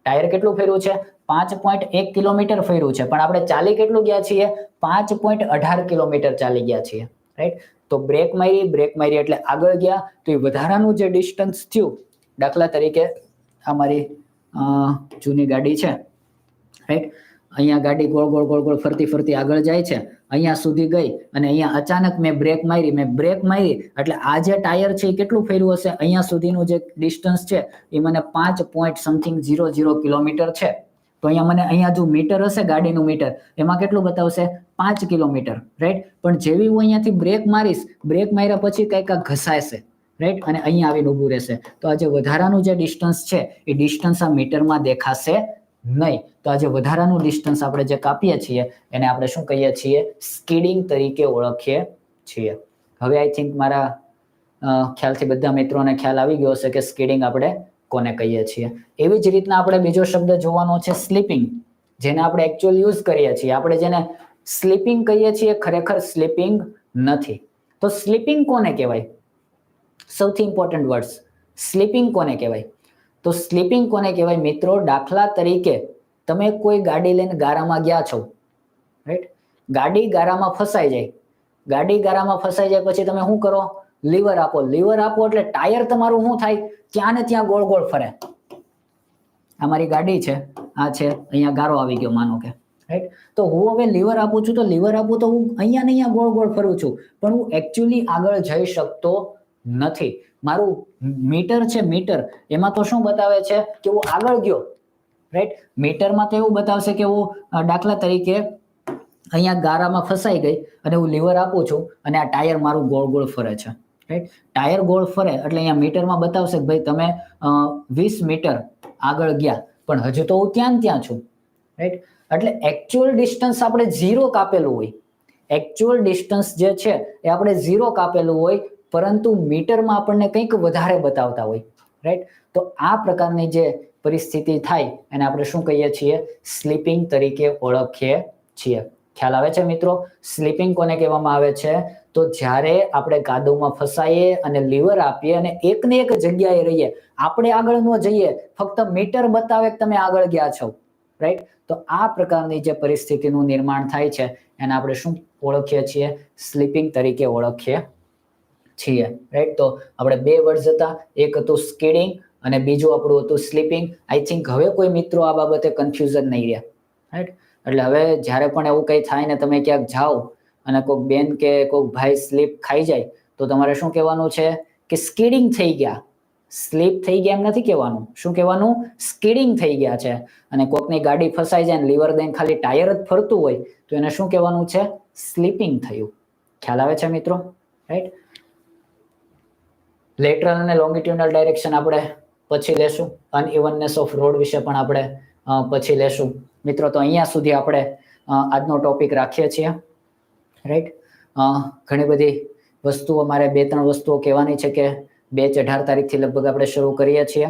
ટાયર કેટલું ફેર્યું છે? 5.1 કિલોમીટર ફેર્યું છે, પણ આપણે ચાલી કેટલું ગયા છીએ? 5.18 કિલોમીટર ચાલી ગયા છીએ. રાઈટ? તો બ્રેક મારી એટલે આગળ ગયા, તો એ વધારાનું જે ડિસ્ટન્સ થયું, દાખલા તરીકે આ મારી જૂની ગાડી છે, રાઈટ? અહીંયા ગાડી ગોળ ગોળ ફરતી આગળ જાય છે, અહીંયા સુધી ગઈ અને અહીંયા અચાનક મેં બ્રેક મારી એટલે આ જે ટાયર છે એ કેટલું ફેર્યું હશે? અહીંયા સુધીનું જે ડિસ્ટન્સ છે એ મને 5.00 કિલોમીટર છે. તો અહીંયા જો મીટર હશે, ગાડીનું મીટર, એમાં કેટલું બતાવશે? 5 કિલોમીટર. રાઈટ? પણ જેવી હું અહીંયાથી બ્રેક મારીશ, બ્રેક માર્યા પછી કંઈક ઘસાશે, રાઈટ? અને અહીંયા આવીને ઊભું રહેશે. તો આ જે વધારાનું જે ડિસ્ટન્સ છે એ ડિસ્ટન્સ આ મીટરમાં દેખાશે નહીં. તો આ જે વધારાનું ડિસ્ટન્સ આપણે જે કાપીએ છીએ એને આપણે શું કહીએ છીએ? સ્કીડિંગ તરીકે ઓળખીએ છીએ. હવે આઈ થિંક મારા ખ્યાલથી બધા મિત્રોને ખ્યાલ આવી ગયો હશે કે સ્કીડિંગ આપણે કોને કહીએ છીએ. એવી જ રીતના આપણે બીજો શબ્દ જોવાનો છે, સ્લીપિંગ, જેને આપણે એકચ્યુઅલ યુઝ કરીએ છીએ. આપણે જેને સ્લીપિંગ કહીએ છીએ, ખરેખર સ્લીપિંગ નથી. તો સ્લીપિંગ કોને કહેવાય? સૌથી ઇમ્પોર્ટન્ટ વર્ડ્સ, સ્લીપિંગ કોને કહેવાય? તો સ્લીપિંગ કોને કહેવાય મિત્રો? દાખલા તરીકે તમે કોઈ ગાડી લઈને ગારામાં ગયા છો, રાઈટ? ગાડી ગારામાં ફસાઈ જાય. ગાડી ગારામાં ફસાઈ જાય પછી તમે શું કરો? લીવર આપો. લીવર આપો એટલે ટાયર તમારું શું થાય? ત્યાં ને ત્યાં ગોળ ગોળ ફરે. આ મારી ગાડી છે, આ છે, અહીંયા ગારો આવી ગયો માનો કે, રાઈટ? તો હું હવે લીવર આપું છું, તો લીવર આપું તો હું અહીંયા ને અહીંયા ગોળ ગોળ ફરું છું, પણ હું એકચ્યુઅલી આગળ જઈ શકતો નથી. મારું મીટર છે, મીટર, એમાં તો શું બતાવે છે કે હું આગળ ગયો, રાઈટ? મીટરમાં તો એવું બતાવશે કે હું દાખલા તરીકે અહીંયા ગારામાં ફસાઈ ગઈ અને હું લીવર આપું છું અને આ ટાયર મારું ગોળ ગોળ ફરે છે, રાઈટ? ટાયર ગોળ ફરે એટલે અહીંયા મીટરમાં બતાવશે કે ભાઈ તમે 20 મીટર આગળ ગયા, પણ હજુ તો હું ત્યાં છું, રાઈટ? એટલે એકચ્યુઅલ ડિસ્ટન્સ આપણે 0 કાપેલું હોય. એકચ્યુઅલ ડિસ્ટન્સ જે છે એ આપણે 0 કાપેલું હોય, પરંતુ મીટરમાં આપણને કંઈક વધારે બતાવતા હોય, રાઈટ? તો આ પ્રકારની જે પરિસ્થિતિ થાય એને આપણે શું કહીએ છીએ? સ્લીપિંગ તરીકે ઓળખીએ છીએ. ખ્યાલ આવે છે મિત્રો? સ્લીપિંગ કોને કહેવામાં આવે છે? તો જ્યારે આપણે કાદવમાં ફસાઈએ અને લીવર આપીએ અને એકને એક જગ્યાએ રહીએ, આપણે આગળ ન જઈએ, ફક્ત મીટર બતાવે કે તમે આગળ ગયા છો, રાઈટ? તો આ પ્રકારની જે પરિસ્થિતિનું નિર્માણ થાય છે એને આપણે શું ઓળખીએ છીએ? સ્લીપિંગ તરીકે ઓળખીએ છીએ, રાઈટ? તો આપણે 2 વર્ડ્સ હતા, એક હતું સ્કીડિંગ અને બીજું આપણું હતું સ્લીપિંગ. આઈ થિંક હવે કોઈ મિત્રો આ બાબતે કન્ફ્યુઝન નહીં રહ્યા, રાઈટ? એટલે હવે જ્યારે પણ એવું કંઈ થાય ને તમે ક્યાંક જાઓ અને કોઈક બેન કે કોઈક ભાઈ સ્લીપ ખાઈ જાય તો તમારે શું કહેવાનું છે? કે સ્કીડિંગ થઈ ગયા, સ્લીપ થઈ ગયા એમ નથી કહેવાનું. શું કહેવાનું? સ્કીડિંગ થઈ ગયા છે. અને કોકની ગાડી ફસાઈ જાય ને લીવર દઈને ખાલી ટાયર જ ફરતું હોય તો એને શું કહેવાનું છે? સ્લીપિંગ થયું. ખ્યાલ આવે છે મિત્રો? રાઈટ. લેટરલ અને લોંગિટ્યુડનલ ડાયરેક્શન આપણે પછી લેશું. અનઇવનનેસ ઓફ રોડ વિશે પણ આપણે પછી લેશું. મિત્રો તો અહીંયા સુધી આપણે આજનો ટોપિક રાખીએ છીએ. રાઈટ. ઘણી બધી વસ્તુઓ મારે 2-3 વસ્તુઓ કહેવાની છે કે 2-18 તારીખથી લગભગ આપણે શરૂ કરીએ છીએ.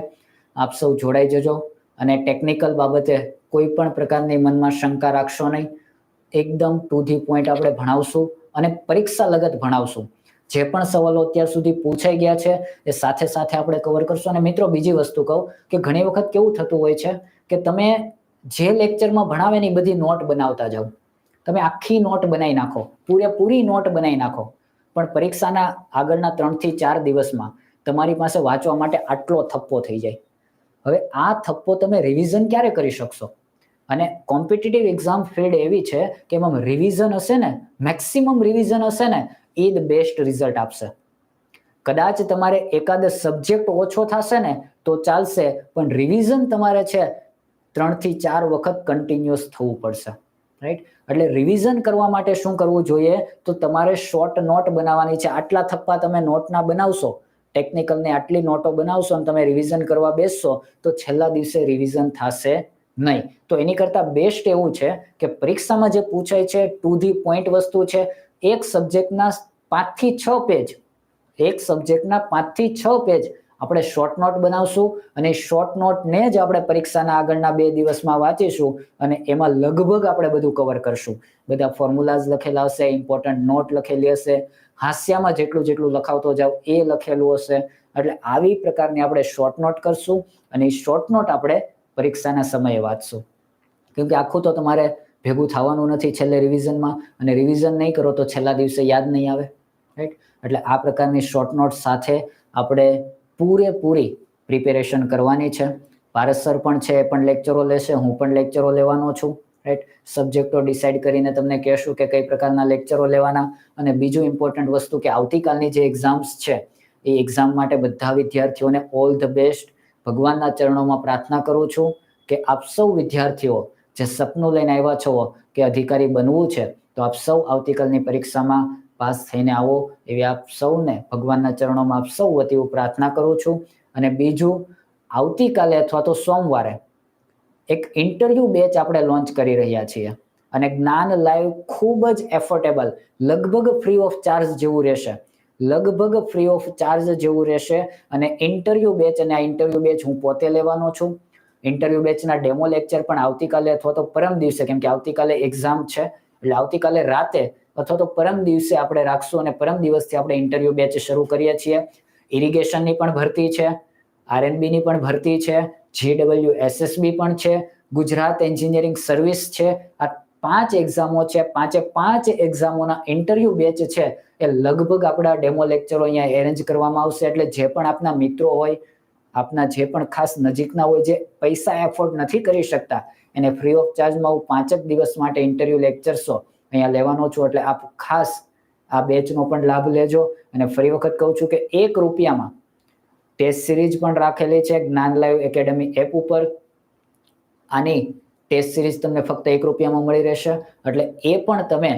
આપ સૌ જોડાઈ જજો અને ટેકનિકલ બાબતે કોઈ પણ પ્રકારની મનમાં શંકા રાખશો નહીં. એકદમ ટુ ધી પોઈન્ટ આપણે ભણાવશું અને પરીક્ષા લગત ભણાવશું. જે પણ સવાલો અત્યાર સુધી પૂછાઈ ગયા છે એ સાથે સાથે આપણે કવર કરશું. અને મિત્રો બીજી વસ્તુ કહું કે ઘણી વખત કેવું થતું હોય છે કે તમે જે લેક્ચરમાં ભણાવે ને એ બધી નોટ બનાવતા જાઓ. તમે આખી નોટ બનાવી નાખો, પૂરેપૂરી નોટ બનાવી નાખો, પણ પરીક્ષાના આગળના 3 થી 4 દિવસમાં તમારી પાસે વાંચવા માટે આટલો થપ્પો થઈ જાય. હવે આ થપ્પો તમે રિવિઝન ક્યારે કરી શકશો? અને કોમ્પિટિટિવ એક્ઝામ ફિલ્ડ એવી છે કે એમાં રિવિઝન હશે ને, મેક્સિમમ રિવિઝન હશે ને, એ જ બેસ્ટ રિઝલ્ટ આપશે. કદાચ તમારે એકાદ સબ્જેક્ટ ઓછો થશે ને તો ચાલશે, પણ રિવિઝન તમારે છે 3 થી 4 વખત કન્ટિન્યુઅસ થવું પડશે. રાઈટ. એટલે રિવિઝન કરવા માટે શું કરવું જોઈએ? તો તમારે શોર્ટ નોટ બનાવવાની છે. આટલા થપ્પા તમે નોટના બનાવશો, ટેકનિકલની આટલી નોટો બનાવશો અને તમે રિવિઝન કરવા બેસશો તો છેલ્લા દિવસે રિવિઝન થશે નહીં. તો એની કરતા બેસ્ટ એવું છે કે પરીક્ષામાં જે પૂછાય છે ટુ ધી પોઈન્ટ વસ્તુ છે. એક સબ્જેક્ટના 5 થી 6 પેજ, એક સબ્જેક્ટના 5 થી 6 પેજ આપણે શોર્ટ નોટ બનાવશું અને શોર્ટ નોટને જ આપણે પરીક્ષાના આગળના 2 દિવસમાં વાંચીશું અને એમાં લગભગ આપણે બધું કવર કરશું. બધા ફોર્મ્યુલાઝ લખેલા હશે, ઇમ્પોર્ટન્ટ નોટ લખેલી હશે, હાસ્યામાં જેટલું લખાવતો જાવ એ લખેલું હશે. એટલે આવી પ્રકારની આપણે શોર્ટ નોટ કરશું અને એ શોર્ટ નોટ આપણે પરીક્ષાના સમયે વાંચશું. કેમ કે આખું તો તમારે ભેગું થવાનું નથી છેલ્લે રિવિઝનમાં, અને રિવિઝન નહીં કરો તો છેલ્લા દિવસે યાદ નહીં આવે. રાઈટ. એટલે આ પ્રકારની શોર્ટ નોટ સાથે આપણે પૂરેપૂરી પ્રિપેરેશન કરવાની છે. પારસ સર પણ છે, એ પણ લેક્ચરો લેશે, હું પણ લેક્ચરો લેવાનો છું. રાઈટ. સબ્જેક્ટો ડિસાઇડ કરીને તમને કહેશું કે કઈ પ્રકારના લેક્ચરો લેવાના. અને બીજું ઇમ્પોર્ટન્ટ વસ્તુ કે આવતીકાલની જે એક્ઝામ્સ છે એ એક્ઝામ માટે બધા વિદ્યાર્થીઓને ઓલ ધ બેસ્ટ. ભગવાનના ચરણોમાં પ્રાર્થના કરું છું કે આપ સૌ વિદ્યાર્થીઓ જે સપનું લઈને આવ્યા છો કે અધિકારી બનવું છે, તો આપ સૌ આવતીકાલની પરીક્ષામાં પાસ થઈને આવો એવી આપ સૌને ભગવાનના ચરણોમાં આપ સૌ વતી હું પ્રાર્થના કરું છું. અને બીજું, આવતીકાલે અથવા તો સોમવારે એક ઇન્ટરવ્યુ બેચ આપણે લોન્ચ કરી રહ્યા છીએ અને જ્ઞાન લાઈવ ખૂબ જ એફોર્ડેબલ, લગભગ ફ્રી ઓફ ચાર્જ જેવું રહેશે. લગભગ ફ્રી ઓફ ચાર્જ જેવું રહેશે. અને ઇન્ટરવ્યુ બેચ, અને આ ઇન્ટરવ્યુ બેચ હું પોતે લેવાનો છું. ઇન્ટરવ્યુ બેચના ડેમો લેક્ચર પણ આવતીકાલે અથવા તો પરમ દિવસે, કેમ કે આવતીકાલે એક્ઝામ છે એટલે આવતીકાલે રાતે અથવા તો પરમ દિવસે આપણે રાખશું અને પરમ દિવસથી આપણે ઇન્ટરવ્યુ બેચ શરૂ કરીએ છીએ. ઇરિગેશનની પણ ભરતી છે, આરએનબીની પણ ભરતી છે, GWSSB પણ છે, ગુજરાત એન્જિનિયરિંગ સર્વિસ છે. આ 5 એક્ઝામો છે. 5 એક્ઝામોના ઇન્ટરવ્યુ બેચ છે એ લગભગ આપણા ડેમો લેક્ચરો અહીંયા એરેન્જ કરવામાં આવશે. એટલે જે પણ આપના મિત્રો હોય, આપના જે પણ ખાસ નજીકના હોય, જે પૈસા એફોર્ડ નથી કરી શકતા, એને ફ્રી ઓફ ચાર્જમાં હું 5 જ દિવસ માટે ઇન્ટરવ્યુ લેક્ચર્સો અહીંયા લેવાનો છું. એટલે આપ ખાસ આ બેચનો પણ લાભ લેજો. અને ફરી વખત કહું છું કે ₹1 ટેસ્ટ સિરીઝ પણ રાખેલી છે જ્ઞાન લાઈવ એકેડમી એપ ઉપર. આની ટેસ્ટ સિરીઝ તમને ફક્ત ₹1 મળી રહેશે. એટલે એ પણ તમે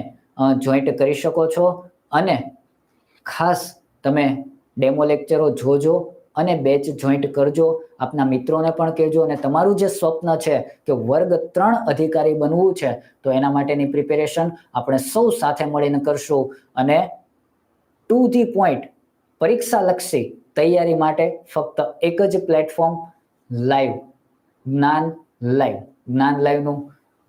જોઈન્ટ કરી શકો છો. અને ખાસ તમે ડેમો લેક્ચરો જોજો અને બેચ જોઈન્ટ કરજો. આપના મિત્રોને પણ કહેજો. અને તમારું જે સ્વપ્ન છે કે વર્ગ 3 અધિકારી બનવું છે, તો એના માટેની પ્રિપેરેશન આપણે સૌ સાથે મળીને કરશું. અને ટુ ધી પોઈન્ટ પરીક્ષાલક્ષી તૈયારી માટે ફક્ત એક જ પ્લેટફોર્મ, લાઈવ, જ્ઞાન લાઈવ. જ્ઞાન લાઈવનું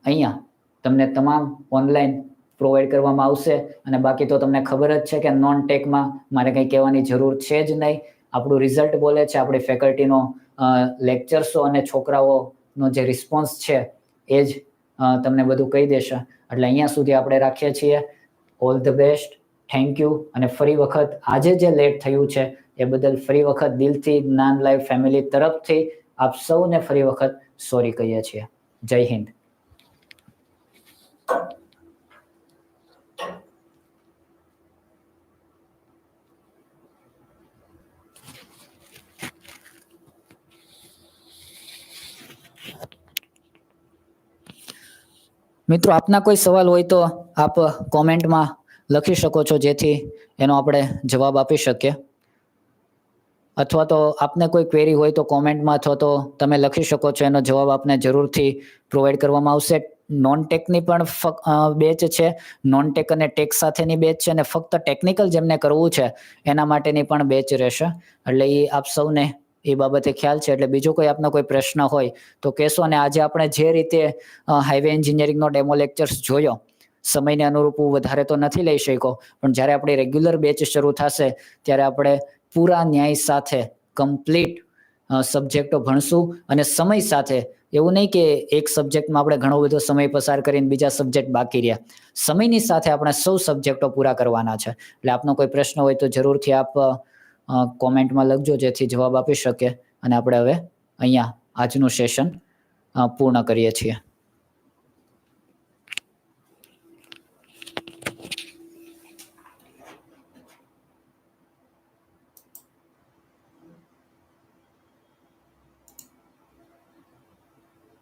અહીંયા તમને તમામ ઓનલાઈન પ્રોવાઈડ કરવામાં આવશે. અને બાકી તો તમને ખબર જ છે કે નોન ટેકમાં મારે કંઈ કહેવાની જરૂર છે જ નહીં. આપણું રિઝલ્ટ બોલે છે, આપણી ફેકલ્ટીનો લેક્ચર્સો અને છોકરાઓનો જે રિસ્પોન્સ છે એ જ તમને બધું કહી દેશે. એટલે અહીંયા સુધી આપણે રાખીએ છીએ. All the best, thank you. અને ફરી વખત આજે જે લેટ થયું છે એ બદલ ફરી વખત દિલથી જ્ઞાન લાઈવ ફેમિલી તરફથી આપ સૌને ફરી વખત સોરી કહીએ છીએ. જય હિન્દ. મિત્રો આપના કોઈ સવાલ હોય તો આપ કોમેન્ટમાં લખી શકો છો, જેથી એનો આપણે જવાબ આપી શકીએ. અથવા તો આપને કોઈ ક્વેરી હોય તો કોમેન્ટમાં અથવા તો તમે લખી શકો છો, એનો જવાબ આપને જરૂરથી પ્રોવાઈડ કરવામાં આવશે. નોન ટેકની પણ બેચ છે, નોન ટેક અને ટેક સાથેની બેચ છે, અને ફક્ત ટેકનિકલ જેમને કરવું છે એના માટેની પણ બેચ રહેશે. એટલે એ આપ સૌને એ બાબતે ખ્યાલ છે. એટલે બીજો કોઈ આપનો કોઈ પ્રશ્ન હોય તો કહેશો. અને આજે આપણે જે રીતે હાઈવે એન્જિનિયરિંગનો ડેમો લેક્ચર્સ જોયો, સમયને અનુરૂપ વધારે તો નથી લઈ શક્યો, પણ જ્યારે આપણી રેગ્યુલર બેચ શરૂ થશે ત્યારે આપણે પૂરા ન્યાય સાથે કમ્પ્લીટ સબ્જેક્ટો ભણશું. અને સમય સાથે, એવું નહીં કે એક સબ્જેક્ટમાં આપણે ઘણો બધો સમય પસાર કરીને બીજા સબ્જેક્ટ બાકી રહ્યા. સમયની સાથે આપણે સૌ સબ્જેક્ટો પૂરા કરવાના છે. એટલે આપનો કોઈ પ્રશ્ન હોય તો જરૂરથી આપ કોમેન્ટમાં લખજો, જેથી જવાબ આપી શકે. અને આપણે હવે અહીંયા આજનું સેશન પૂર્ણ કરીએ છીએ.